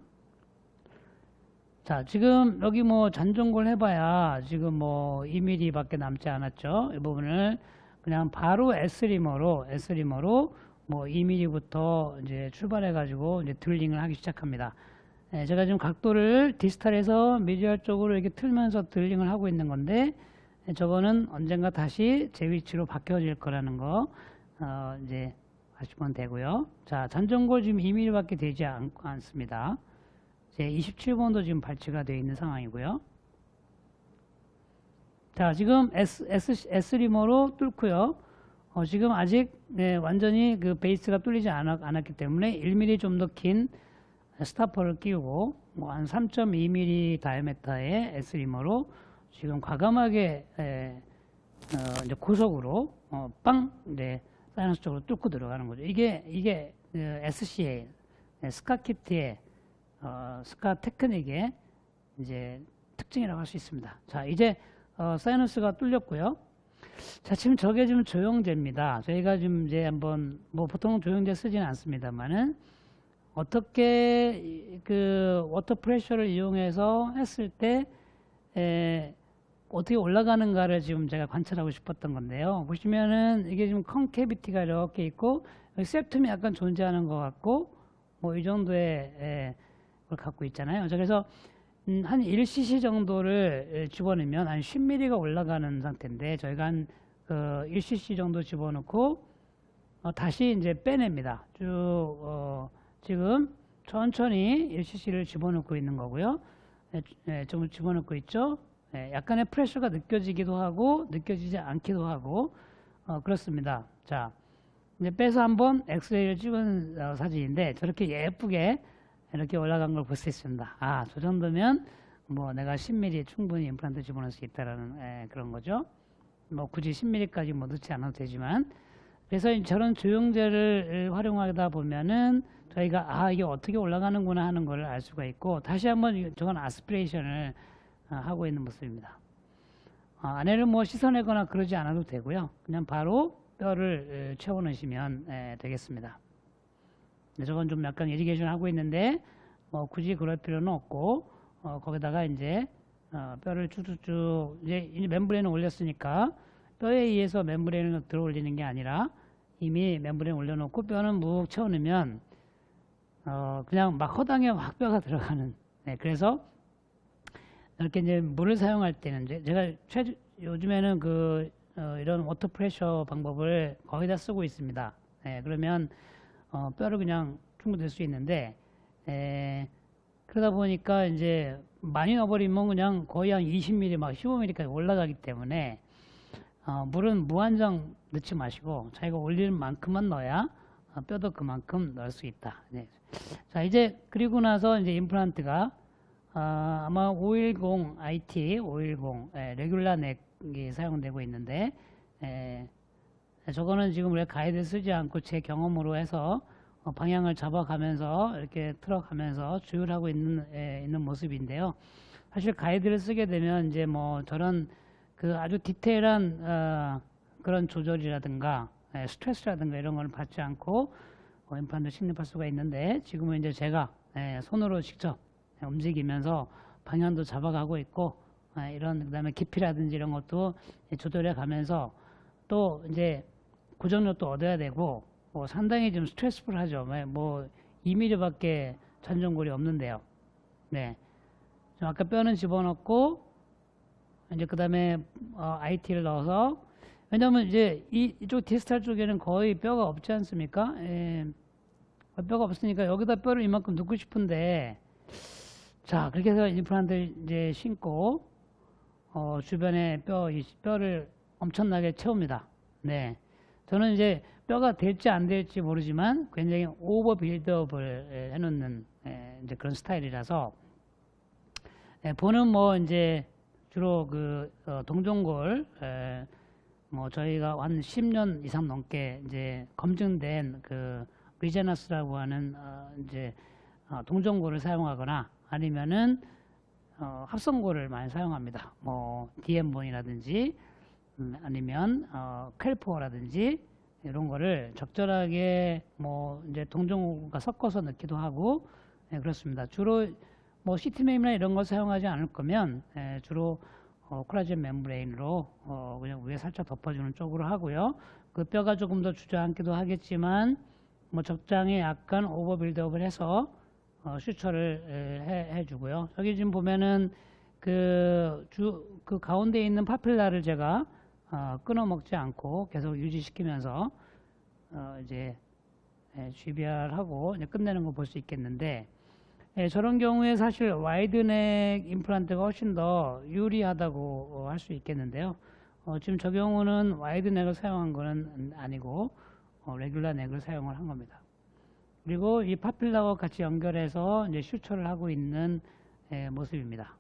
자, 지금 여기 뭐 잔종골 해봐야 지금 뭐 2mm 밖에 남지 않았죠. 이 부분을 그냥 바로 S리머로 뭐 2mm부터 이제 출발해가지고 이제 드릴링을 하기 시작합니다. 제가 지금 각도를 디스탈에서 미디얼 쪽으로 이렇게 틀면서 드릴링을 하고 있는 건데, 저거는 언젠가 다시 제 위치로 바뀌어질 거라는 거 이제 아시면 되고요. 자, 잔종골 지금 2mm 밖에 되지 않습니다. 제 27번도 지금 발치가 되어 있는 상황이고요. 자, 지금 S리머로 뚫고요. 지금 아직 완전히 그 베이스가 뚫리지 않았기 때문에 1mm 좀 더 긴 스타퍼를 끼우고 뭐 한 3.2mm 다이아메타의 S리머로 지금 과감하게 이제 고속으로 빵 이제 사이너스 쪽으로 뚫고 들어가는 거죠. 이게 SCA 스카키트의 스카 테크닉의 이제 특징이라고 할 수 있습니다. 자, 이제 사이너스가 뚫렸고요. 자, 지금 저게 지금 조영제입니다. 저희가 지금 이제 한번 뭐 보통 조영제 쓰지는 않습니다만은 어떻게 그 워터 프레셔를 이용해서 했을 때 어떻게 올라가는가를 지금 제가 관찰하고 싶었던 건데요. 보시면은 이게 지금 컨케비티가 이렇게 있고 여기 septum이 약간 존재하는 것 같고 뭐 이 정도의 걸 갖고 있잖아요. 그래서 한 1cc 정도를 집어넣으면 한 10mm가 올라가는 상태인데 저희가 한 1cc 정도 집어넣고 다시 이제 빼냅니다. 쭉 지금 천천히 1cc를 집어넣고 있는 거고요. 좀 집어넣고 있죠. 약간의 프레셔가 느껴지기도 하고 느껴지지 않기도 하고 그렇습니다. 자, 이제 빼서 한번 엑스레이를 찍은 사진인데 저렇게 예쁘게 이렇게 올라간 걸 볼 수 있습니다. 아, 저 정도면 뭐 내가 10mm 충분히 임플란트 집어넣을 수 있다라는 그런 거죠. 뭐 굳이 10mm까지 뭐 넣지 않아도 되지만, 그래서 저런 조영제를 활용하다 보면은 저희가 아, 이게 어떻게 올라가는구나 하는 걸 알 수가 있고, 다시 한번 저건 아스피레이션을 하고 있는 모습입니다. 안에를 뭐 씻어내거나 그러지 않아도 되고요. 그냥 바로 뼈를 채워 넣으시면 되겠습니다. 저건 좀 약간 이리게이션 하고 있는데 뭐 굳이 그럴 필요는 없고, 거기다가 이제 뼈를 쭉쭉쭉 이제 멤브레인을 올렸으니까 뼈에 의해서 멤브레인을 들어 올리는 게 아니라 이미 멤브레인 올려놓고 뼈는 묵 채워 넣으면 그냥 막 허당에 확 뼈가 들어가는. 그래서 이렇게 이제 물을 사용할 때는 제가 요즘에는 이런 워터 프레셔 방법을 거의 다 쓰고 있습니다. 그러면 뼈를 그냥 충분히 될 수 있는데, 그러다 보니까 이제 많이 넣어버리면 그냥 거의 한 20mm 막 15mm까지 올라가기 때문에 물은 무한정 넣지 마시고 자기가 올리는 만큼만 넣어야 뼈도 그만큼 넣을 수 있다. 자, 이제 그리고 나서 이제 임플란트가 아마 510 IT 510 레귤라 넥이 사용되고 있는데, 저거는 지금 우리가 가이드 쓰지 않고 제 경험으로 해서 방향을 잡아가면서 이렇게 틀어가면서 조율하고 있는 모습인데요. 사실 가이드를 쓰게 되면 이제 뭐 저런 그 아주 디테일한 그런 조절이라든가 스트레스라든가 이런 걸 받지 않고 임플란트 식립할 수가 있는데, 지금은 이제 제가 손으로 직접 움직이면서 방향도 잡아가고 있고, 그다음에 깊이라든지 이런 것도 조절해 가면서 또 이제 고정력도 얻어야 되고, 상당히 좀 스트레스풀하죠. 뭐 2mm밖에 잔존골이 없는데요. 네, 아까 뼈는 집어넣고 이제 그다음에 IT를 넣어서, 왜냐하면 이제 이쪽 디스탈 쪽에는 거의 뼈가 없지 않습니까? 뼈가 없으니까 여기다 뼈를 이만큼 넣고 싶은데, 자, 그렇게 해서 임플란트 이제 심고 주변에 뼈를 엄청나게 채웁니다. 네, 저는 이제 뼈가 될지 안 될지 모르지만 굉장히 오버 빌드업을 해놓는 이제 그런 스타일이라서, 보는 뭐 이제 주로 동종골 뭐 저희가 한 10년 이상 넘게 이제 검증된 리제너스라고 하는 이제 동종골을 사용하거나 아니면은 합성골을 많이 사용합니다. 뭐 DM본이라든지 아니면 캘포라든지 이런 거를 적절하게 뭐 이제 동종과 섞어서 넣기도 하고, 그렇습니다. 주로 뭐 시트맵이나 이런 걸 사용하지 않을 거면 주로 콜라겐 멤브레인으로 그냥 위에 살짝 덮어주는 쪽으로 하고요. 그 뼈가 조금 더 주저앉기도 하겠지만 뭐 적당히 약간 오버 빌드업을 해서 슈처를 해주고요. 여기 지금 보면은 그 가운데 있는 파필라를 제가 끊어 먹지 않고 계속 유지시키면서 이제 GBR하고 이제 끝내는 거 볼 수 있겠는데, 저런 경우에 사실 와이드넥 임플란트가 훨씬 더 유리하다고 할 수 있겠는데요. 지금 저 경우는 와이드넥을 사용한 거는 아니고 레귤라 넥을 사용을 한 겁니다. 그리고 이 파필라와 같이 연결해서 이제 슈처를 하고 있는 모습입니다.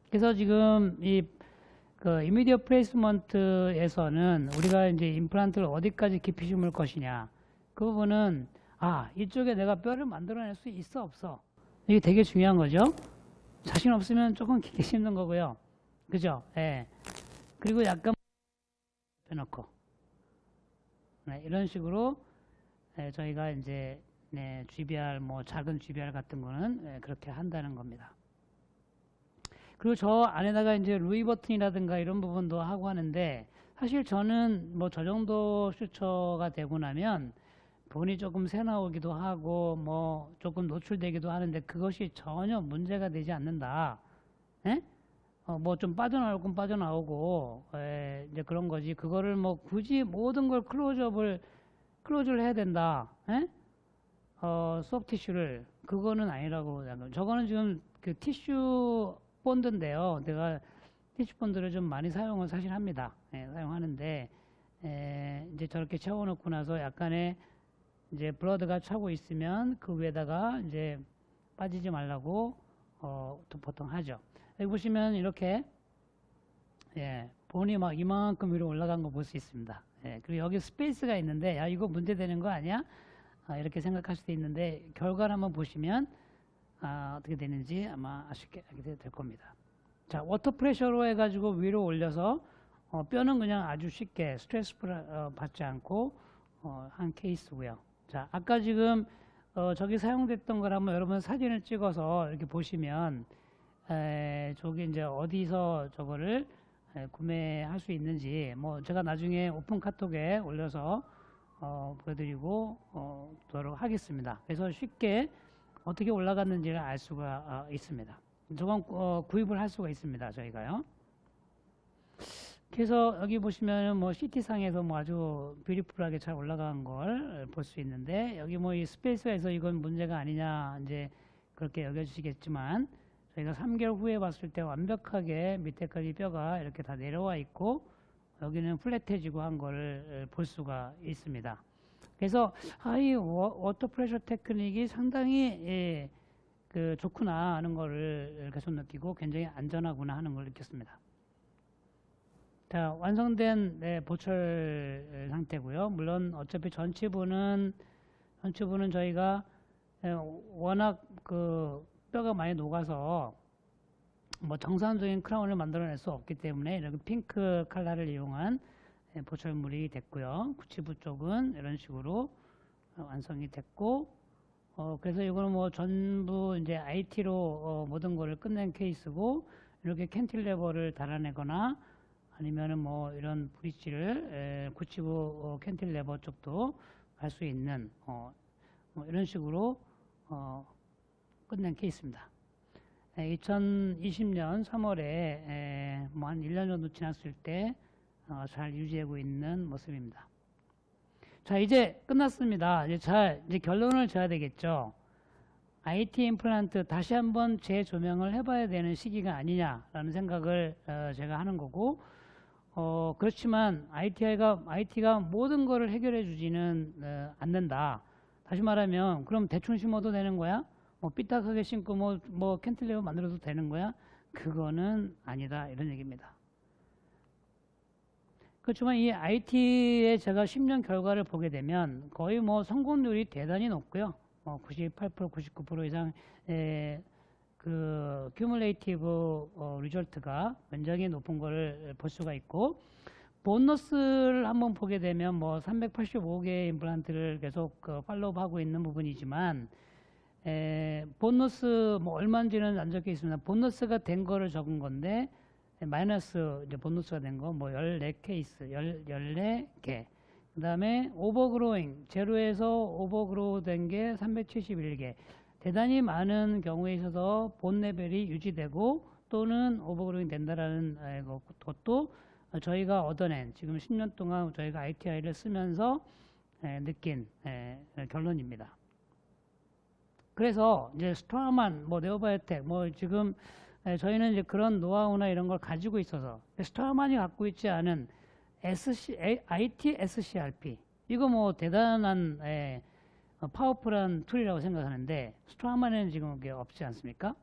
그래서 지금 이미디어 플레이스먼트에서는 우리가 이제 임플란트를 어디까지 깊이 심을 것이냐, 그 부분은 이쪽에 내가 뼈를 만들어낼 수 있어 없어, 이게 되게 중요한 거죠. 자신 없으면 조금 깊게 심는 거고요. 그죠? 그리고 약간 빼놓고 이런 식으로 저희가 이제 GBR 뭐 작은 GBR 같은 거는 그렇게 한다는 겁니다. 그리고 저 안에다가 이제 루이 버튼이라든가 이런 부분도 하고 하는데, 사실 저는 뭐 저 정도 슈처가 되고 나면 돈이 조금 새 나오기도 하고 뭐 조금 노출되기도 하는데 그것이 전혀 문제가 되지 않는다. 뭐 좀 빠져나올 건 빠져나오고 이제 그런 거지. 그거를 뭐 굳이 모든 걸 클로즈를 해야 된다. 소프트 티슈를, 그거는 아니라고. 저거는 지금 그 티슈 본드인데요. 내가 티치폰들을 좀 많이 사용을 사실 합니다. 예, 사용하는데 이제 저렇게 채워놓고 나서 약간의 이제 블러드가 차고 있으면 그 위에다가 이제 빠지지 말라고 또 보통 하죠. 여기 보시면 이렇게 본이 막 이만큼 위로 올라간 거 볼 수 있습니다. 그리고 여기 스페이스가 있는데 야 이거 문제되는 거 아니야? 이렇게 생각할 수도 있는데 결과를 한번 보시면 어떻게 되는지 아마 아쉽게 알게 될 겁니다. 자, 워터 프레셔로 해가지고 위로 올려서 뼈는 그냥 아주 쉽게 스트레스 받지 않고 한 케이스고요. 자, 아까 지금 저기 사용됐던 걸 한번 여러분 사진을 찍어서 이렇게 보시면 저기 이제 어디서 저거를 구매할 수 있는지 뭐 제가 나중에 오픈 카톡에 올려서 보여드리고 도록 하겠습니다. 그래서 쉽게 어떻게 올라갔는지를 알 수가 있습니다. 저건 구입을 할 수가 있습니다. 저희가요. 그래서 여기 보시면 뭐 CT상에서 뭐 아주 뷰티풀하게 잘 올라간 걸 볼 수 있는데 여기 뭐 이 스페이스에서 이건 문제가 아니냐 이제 그렇게 여겨주시겠지만 저희가 3개월 후에 봤을 때 완벽하게 밑에까지 뼈가 이렇게 다 내려와 있고 여기는 플랫해지고 한 거를 볼 수가 있습니다. 그래서 이 워터 프레셔 테크닉이 상당히 좋구나 하는 거를 계속 느끼고 굉장히 안전하구나 하는 걸 느꼈습니다. 자, 완성된 보철 상태고요. 물론 어차피 전치부는 저희가 워낙 그 뼈가 많이 녹아서 뭐 정상적인 크라운을 만들어낼 수 없기 때문에 이렇게 핑크 컬러를 이용한 보철물이 됐고요. 구치부 쪽은 이런 식으로 완성이 됐고, 그래서 이거는 뭐 전부 이제 IT로 모든 거를 끝낸 케이스고, 이렇게 캔틸레버를 달아내거나 아니면은 뭐 이런 브릿지를 구치부 캔틸레버 쪽도 갈 수 있는 뭐 이런 식으로 끝낸 케이스입니다. 2020년 3월에 뭐 한 1년 정도 지났을 때 잘 유지하고 있는 모습입니다. 자, 이제 끝났습니다. 이제 결론을 지어야 되겠죠. IT 임플란트 다시 한번 재조명을 해봐야 되는 시기가 아니냐라는 생각을 제가 하는 거고, 그렇지만 IT가 모든 거를 해결해 주지는 않는다. 다시 말하면 그럼 대충 심어도 되는 거야? 뭐 삐딱하게 심고 뭐 캔틸레버 만들어도 되는 거야? 그거는 아니다 이런 얘기입니다. 그렇지만 이 IT의 제가 10년 결과를 보게 되면 거의 뭐 성공률이 대단히 높고요. 98%, 99% 이상 그 큐뮬레이티브 리절트가 굉장히 높은 거를 볼 수가 있고, 보너스를 한번 보게 되면 뭐 385개의 임플란트를 계속 팔로우하고 있는 부분이지만 보너스 뭐 얼마인지는 안 적혀 있습니다. 보너스가 된 거를 적은 건데 마이너스 이제 보너스가 된 거 뭐 14케이스 14개. 그 다음에 오버그로잉 제로에서 오버그로우 된 게 371개. 대단히 많은 경우에 있어서 본 레벨이 유지되고 또는 오버그로잉 된다라는 것도 저희가 얻어낸 지금 10년 동안 저희가 ITI를 쓰면서 느낀 결론입니다. 그래서 이제 스트라만, 뭐 네오바이오텍, 뭐 지금 저희는 이제 그런 노하우나 이런 걸 가지고 있어서 스트라만이 갖고 있지 않은 IT SCRP 이거 뭐 대단한 파워풀한 툴이라고 생각하는데 스트라만에는 지금 그게 없지 않습니까?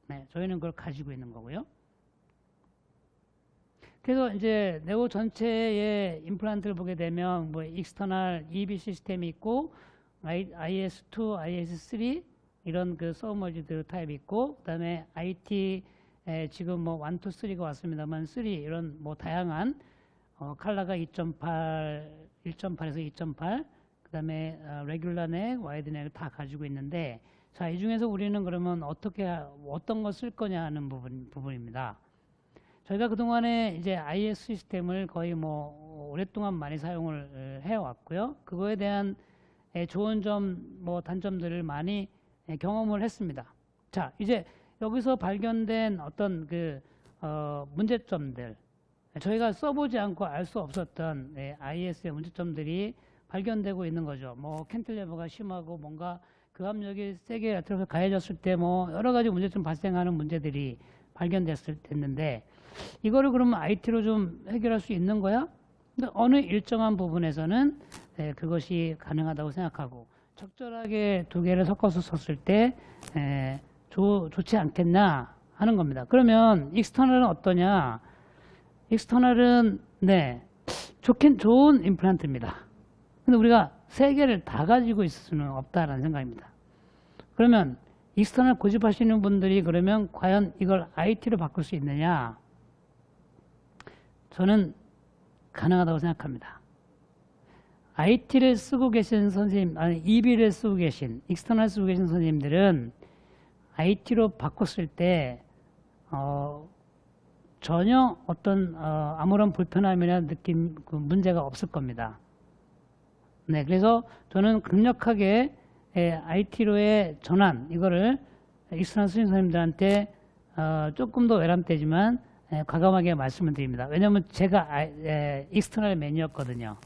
네, 저희는 그걸 가지고 있는 거고요. 그래서 이제 네오 전체의 임플란트를 보게 되면 뭐 익스터널 EB 시스템이 있고 IS2, IS3 이런 그 서머지드 타입이 있고, 그다음에 IT 지금 뭐 1, 2, 3가 왔습니다만 3 이런 뭐 다양한 컬러가 2.8, 1.8에서 2.8, 그다음에 레귤러 넥, 와이드 넥을 다 가지고 있는데, 자, 이 중에서 우리는 그러면 어떤 거 쓸 거냐 하는 부분입니다. 저희가 그동안에 이제 IS 시스템을 거의 뭐 오랫동안 많이 사용을 해왔고요. 그거에 대한 좋은 점, 뭐 단점들을 많이 경험을 했습니다. 자, 이제 여기서 발견된 어떤 그 문제점들, 저희가 써보지 않고 알 수 없었던 IS의 문제점들이 발견되고 있는 거죠. 뭐 캔틸레버가 심하고 뭔가 그 압력이 세게 가해졌을 때 뭐 여러 가지 문제점 발생하는 문제들이 발견됐는데, 이거를 그러면 IT로 좀 해결할 수 있는 거야? 근데 어느 일정한 부분에서는 그것이 가능하다고 생각하고, 적절하게 두 개를 섞어서 썼을 때 좋지 않겠나 하는 겁니다. 그러면 익스터널은 어떠냐? 익스터널은 좋긴 좋은 임플란트입니다. 근데 우리가 세 개를 다 가지고 있을 수는 없다라는 생각입니다. 그러면 익스터널 고집하시는 분들이 그러면 과연 이걸 IT로 바꿀 수 있느냐? 저는 가능하다고 생각합니다. IT를 쓰고 계신 선생님, 아니 EB를 쓰고 계신, 익스터널 쓰고 계신 선생님들은 IT로 바꿨을 때 전혀 어떤 아무런 불편함이나 느낌, 그 문제가 없을 겁니다. 네, 그래서 저는 강력하게 IT로의 전환, 이거를 익스터널 쓰신 선생님들한테 조금 더 외람되지만 과감하게 말씀을 드립니다. 왜냐하면 제가 익스터널 맨이었거든요.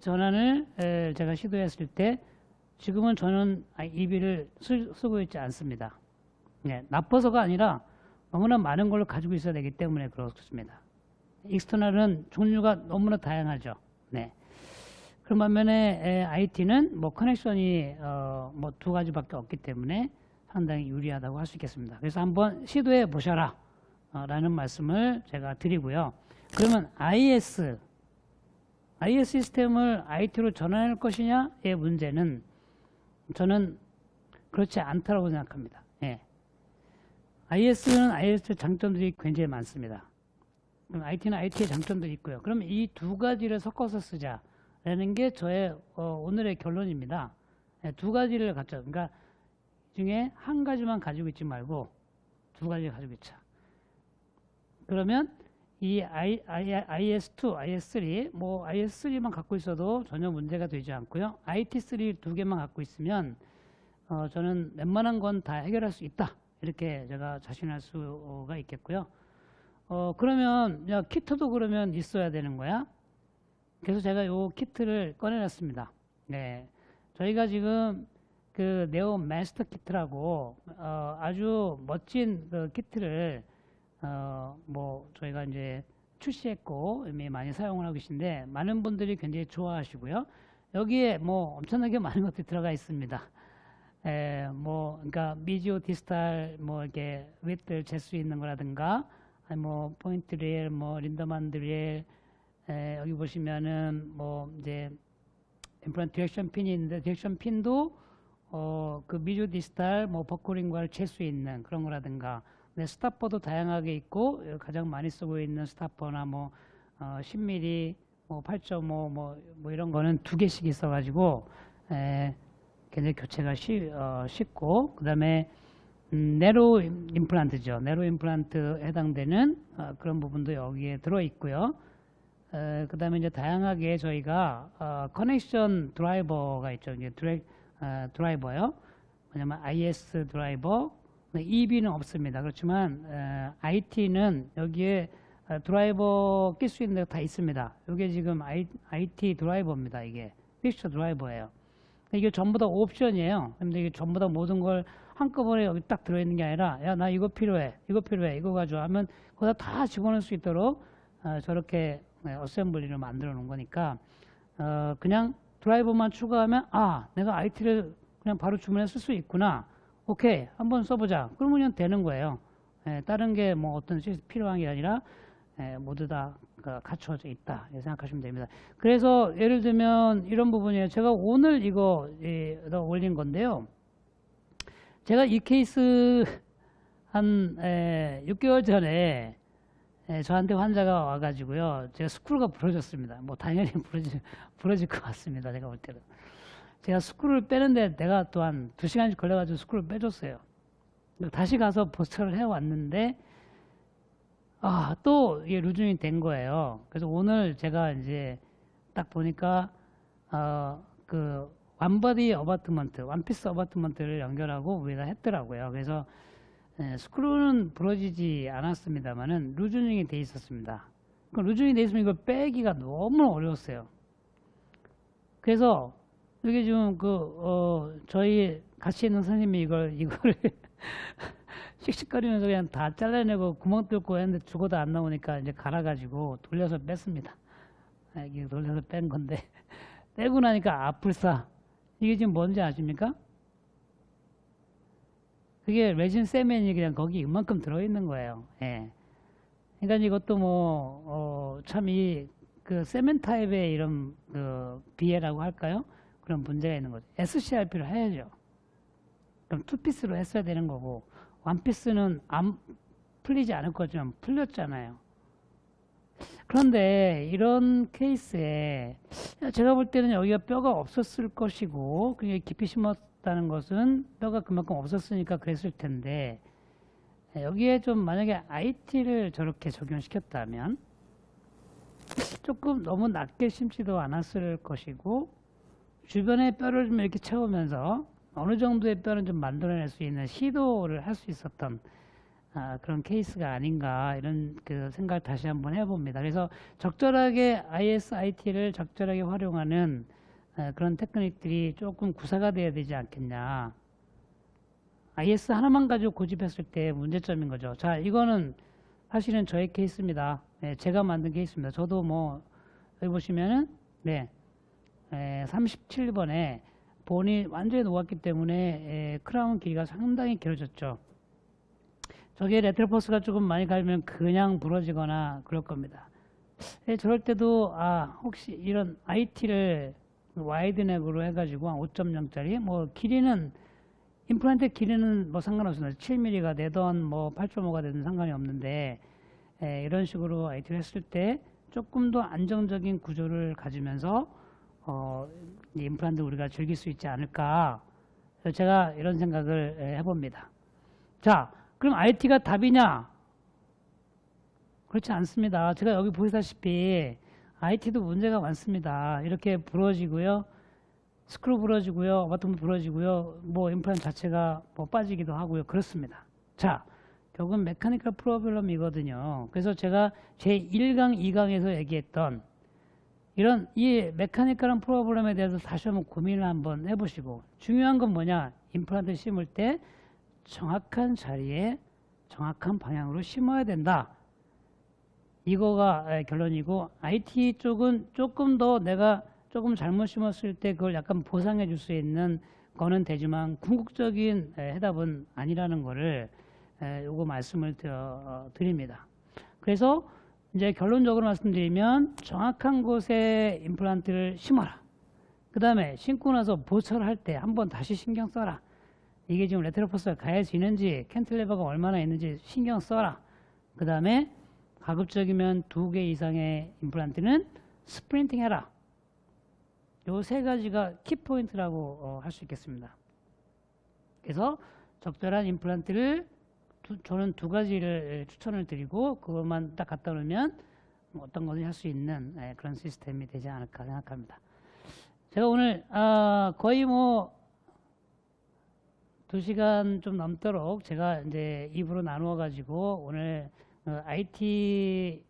전환을 제가 시도했을 때 지금은 저는 EB를 쓰고 있지 않습니다. 네, 나빠서가 아니라 너무나 많은 걸 가지고 있어야 되기 때문에 그렇습니다. 익스터널은 종류가 너무나 다양하죠. 네. 그런 반면에 IT는 뭐 커넥션이 뭐 두 가지밖에 없기 때문에 상당히 유리하다고 할 수 있겠습니다. 그래서 한번 시도해 보셔라 라는 말씀을 제가 드리고요. 그러면 IS 시스템을 IT로 전환할 것이냐의 문제는 저는 그렇지 않다고 생각합니다. 예. IS는 IS 장점들이 굉장히 많습니다. IT는 IT의 장점들이 있고요. 그럼 이 두 가지를 섞어서 쓰자라는 게 저의 오늘의 결론입니다. 예, 두 가지를 갖죠. 그러니까 중에 한 가지만 가지고 있지 말고 두 가지를 가지고 있자. 그러면 이 IS2, IS3, 뭐 IS3만 갖고 있어도 전혀 문제가 되지 않고요. IT3 두 개만 갖고 있으면 저는 웬만한 건 다 해결할 수 있다. 이렇게 제가 자신할 수가 있겠고요. 그러면 야, 키트도 그러면 있어야 되는 거야? 그래서 제가 요 키트를 꺼내놨습니다. 네, 저희가 지금 그 네오 마스터 키트라고 아주 멋진 그 키트를 뭐 저희가 이제 출시했고 이미 많이 사용을 하고 계신데 많은 분들이 굉장히 좋아하시고요. 여기에 뭐 엄청나게 많은 것들이 들어가 있습니다. 뭐 그러니까 미지오 디스탈 뭐 이렇게 윗들 잴 수 있는 거라든가 아니 뭐 포인트 레일 뭐 린더만 드릴 여기 보시면은 뭐 이제 임플란트 디렉션 핀이 있는데 디렉션 핀도 그 미지오 디스탈 뭐 버클링과를 잴 수 있는 그런 거라든가 네, 스타퍼도 다양하게 있고 가장 많이 쓰고 있는 스타퍼나 뭐 10mm, 뭐 8.5 뭐 이런 거는 두 개씩 있어가지고 굉장히 교체가 쉽고 그다음에 네로 임플란트죠. 네로 임플란트 해당되는 그런 부분도 여기에 들어 있고요. 그다음에 이제 다양하게 저희가 커넥션 드라이버가 있죠. 이제 드라이버요. 왜냐면 IS 드라이버 EB는 없습니다. 그렇지만 IT는 여기에 드라이버 낄 수 있는 데가 다 있습니다. 이게 지금 IT 드라이버입니다. 이게 픽처 드라이버예요. 이게 전부 다 옵션이에요. 근데 이게 전부 다 모든 걸 한꺼번에 여기 딱 들어있는 게 아니라 야, 나 이거 필요해. 이거 가져와 하면 거기다 다 집어넣을 수 있도록 저렇게 어셈블리를 만들어 놓은 거니까 그냥 드라이버만 추가하면 아, 내가 IT를 그냥 바로 주문해 쓸 수 있구나. 오케이, 한번 써보자. 그러면 그냥 되는 거예요. 다른 게 뭐 어떤 필요한 게 아니라 모두 다 갖춰져 있다. 이렇게 생각하시면 됩니다. 그래서 예를 들면 이런 부분이에요. 제가 오늘 이거 올린 건데요. 제가 이 케이스 한 6개월 전에 저한테 환자가 와가지고요. 제가 스크루가 부러졌습니다. 뭐 당연히 부러질 것 같습니다. 제가 볼 때는. 제가 스크루를 빼는데 내가 또한 2시간씩 걸려가지고 스크루를 빼줬어요. 다시 가서 보스터를 해왔는데 또 이게 루즈닝이 된 거예요. 그래서 오늘 제가 이제 딱 보니까 그 완버디 어바트먼트, 완피스 어바트먼트를 연결하고 위에다 했더라고요. 그래서 스크루는 부러지지 않았습니다만은 루즈닝이 돼 있었습니다. 그 루즈닝이 돼 있으면 이걸 빼기가 너무 어려웠어요. 그래서 이게 지금 저희 같이 있는 선생님이 이거를 씩씩거리면서 그냥 다 잘라내고 구멍 뚫고 했는데 죽어도 안 나오니까 이제 갈아가지고 돌려서 뺐습니다. 이게 돌려서 뺀 건데 빼고 나니까 아플싸. 이게 지금 뭔지 아십니까? 그게 레진 세멘이 그냥 거기 이만큼 들어있는 거예요. 예. 그러니까 이것도 뭐, 참 그 세멘 타입의 이런 비해라고 할까요? 그런 문제가 있는 거죠. SCRP를 해야죠. 그럼 투피스로 했어야 되는 거고, 원피스는 안 풀리지 않을 거지만 풀렸잖아요. 그런데 이런 케이스에 제가 볼 때는 여기가 뼈가 없었을 것이고, 그게 깊이 심었다는 것은 뼈가 그만큼 없었으니까 그랬을 텐데, 여기에 좀 만약에 IT를 저렇게 적용시켰다면 조금 너무 낮게 심지도 않았을 것이고, 주변에 뼈를 좀 이렇게 채우면서 어느 정도의 뼈는 좀 만들어낼 수 있는 시도를 할 수 있었던 그런 케이스가 아닌가, 이런 그 생각을 다시 한번 해봅니다. 그래서 적절하게 ISIT를 적절하게 활용하는 그런 테크닉들이 조금 구사가 돼야 되지 않겠냐. IS 하나만 가지고 고집했을 때 문제점인 거죠. 자, 이거는 사실은 저의 케이스입니다. 네, 제가 만든 케이스입니다. 저도 뭐 여기 보시면은 37번에 본이 완전히 녹았기 때문에 크라운 길이가 상당히 길어졌죠. 저게 레트로포스가 조금 많이 갈면 그냥 부러지거나 그럴 겁니다. 저럴 때도 혹시 이런 IT를 와이드넥으로 해가지고 한 5.0짜리 뭐 길이는 임플란트 길이는 뭐 상관없습니다. 7mm가 되던 뭐 8.5가 되든 상관이 없는데 이런 식으로 IT를 했을 때 조금 더 안정적인 구조를 가지면서 임플란트 우리가 즐길 수 있지 않을까. 제가 이런 생각을 해봅니다. 자, 그럼 IT가 답이냐? 그렇지 않습니다. 제가 여기 보시다시피 IT도 문제가 많습니다. 이렇게 부러지고요. 스크루 부러지고요. 와트문 부러지고요. 뭐 임플란트 자체가 뭐 빠지기도 하고요. 그렇습니다. 자, 결국은 메카니컬 프로블럼이거든요. 그래서 제가 제 1강, 2강에서 얘기했던 이런 이 메카니컬한 프로블럼에 대해서 다시 한번 고민을 한번 해보시고, 중요한 건 뭐냐? 임플란트 심을 때 정확한 자리에 정확한 방향으로 심어야 된다. 이거가 결론이고, IT 쪽은 조금 더 내가 조금 잘못 심었을 때 그걸 약간 보상해 줄 수 있는 거는 되지만 궁극적인 해답은 아니라는 거를 요거 말씀을 드립니다. 그래서 이제 결론적으로 말씀드리면 정확한 곳에 임플란트를 심어라. 그 다음에 심고 나서 보철할 때 한번 다시 신경 써라. 이게 지금 레트로포스가 가해지는지 캔틸레버가 얼마나 있는지 신경 써라. 그 다음에 가급적이면 2개 이상의 임플란트는 스프린팅 해라. 요 세 가지가 키포인트라고 할 수 있겠습니다. 그래서 적절한 임플란트를 저는 2가지를 추천을 드리고 그것만 딱 갖다 놓으면 어떤 거든지 할 수 있는 그런 시스템이 되지 않을까 생각합니다. 제가 오늘 거의 뭐 2시간 좀 넘도록 제가 이제 입으로 나누어 가지고 오늘 IT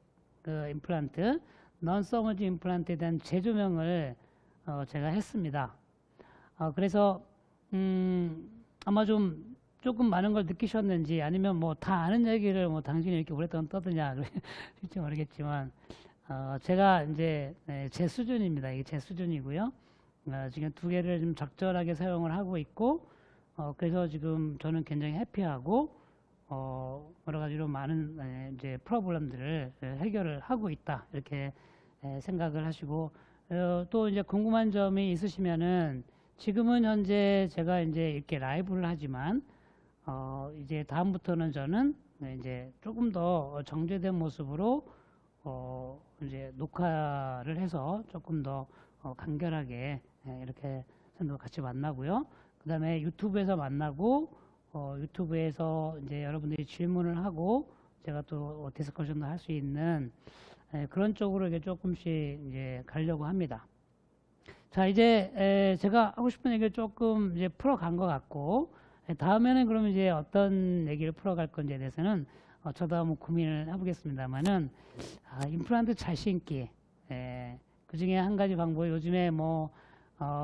임플란트, non-submerged 임플란트에 대한 재조명을 제가 했습니다. 그래서 아마 좀 조금 많은 걸 느끼셨는지, 아니면 뭐 다 아는 얘기를 뭐 당신이 이렇게 오랫동안 떠드냐 그럴지 모르겠지만 제가 이제 제 수준입니다. 이게 제 수준이고요. 지금 2개를 좀 적절하게 사용을 하고 있고, 그래서 지금 저는 굉장히 해피하고 여러 가지로 많은 이제 프로블럼들을 해결을 하고 있다, 이렇게 생각을 하시고, 또 이제 궁금한 점이 있으시면은 지금은 현재 제가 이제 이렇게 라이브를 하지만 이제 다음부터는 저는 이제 조금 더 정제된 모습으로 이제 녹화를 해서 조금 더 간결하게 이렇게 선생님과 같이 만나고요. 그 다음에 유튜브에서 만나고 유튜브에서 이제 여러분들이 질문을 하고 제가 또 디스커션도 할 수 있는 그런 쪽으로 이게 조금씩 이제 가려고 합니다. 자, 이제 제가 하고 싶은 얘기를 조금 이제 풀어간 것 같고, 다음에는 그러면 이제 어떤 얘기를 풀어갈 건지에 대해서는 저도 한번 고민을 해보겠습니다만은, 임플란트 잘 심기, 그 중에 한 가지 방법이 요즘에 뭐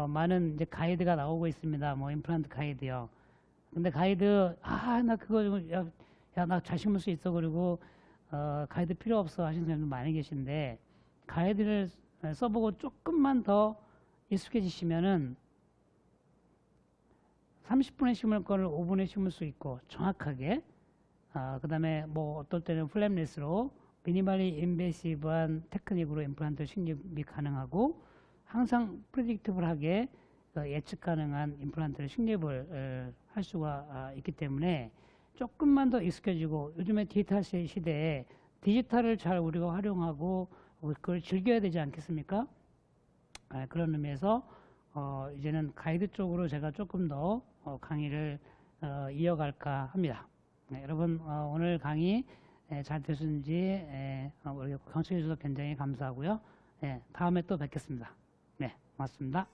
많은 이제 가이드가 나오고 있습니다. 뭐 임플란트 가이드요. 근데 가이드, 나 그거, 나 잘 심을 수 있어. 그리고, 가이드 필요 없어 하시는 분들 많이 계신데, 가이드를 써보고 조금만 더 익숙해지시면은 30분에 심을 거를 5분에 심을 수 있고, 정확하게. 그 다음에 뭐 어떨 때는 플랩리스로 미니멀리 인베이시브한 테크닉으로 임플란트 식립이 가능하고, 항상 프리딕티블하게 예측 가능한 임플란트를 식립을 할 수가 있기 때문에 조금만 더 익숙해지고, 요즘에 디지털 시대에 디지털을 잘 우리가 활용하고 그걸 즐겨야 되지 않겠습니까? 그런 의미에서 이제는 가이드 쪽으로 제가 조금 더 강의를 이어갈까 합니다. 네, 여러분 오늘 강의 잘 되셨는지 우리 경청해 주셔서 굉장히 감사하고요. 네, 다음에 또 뵙겠습니다. 네, 고맙습니다.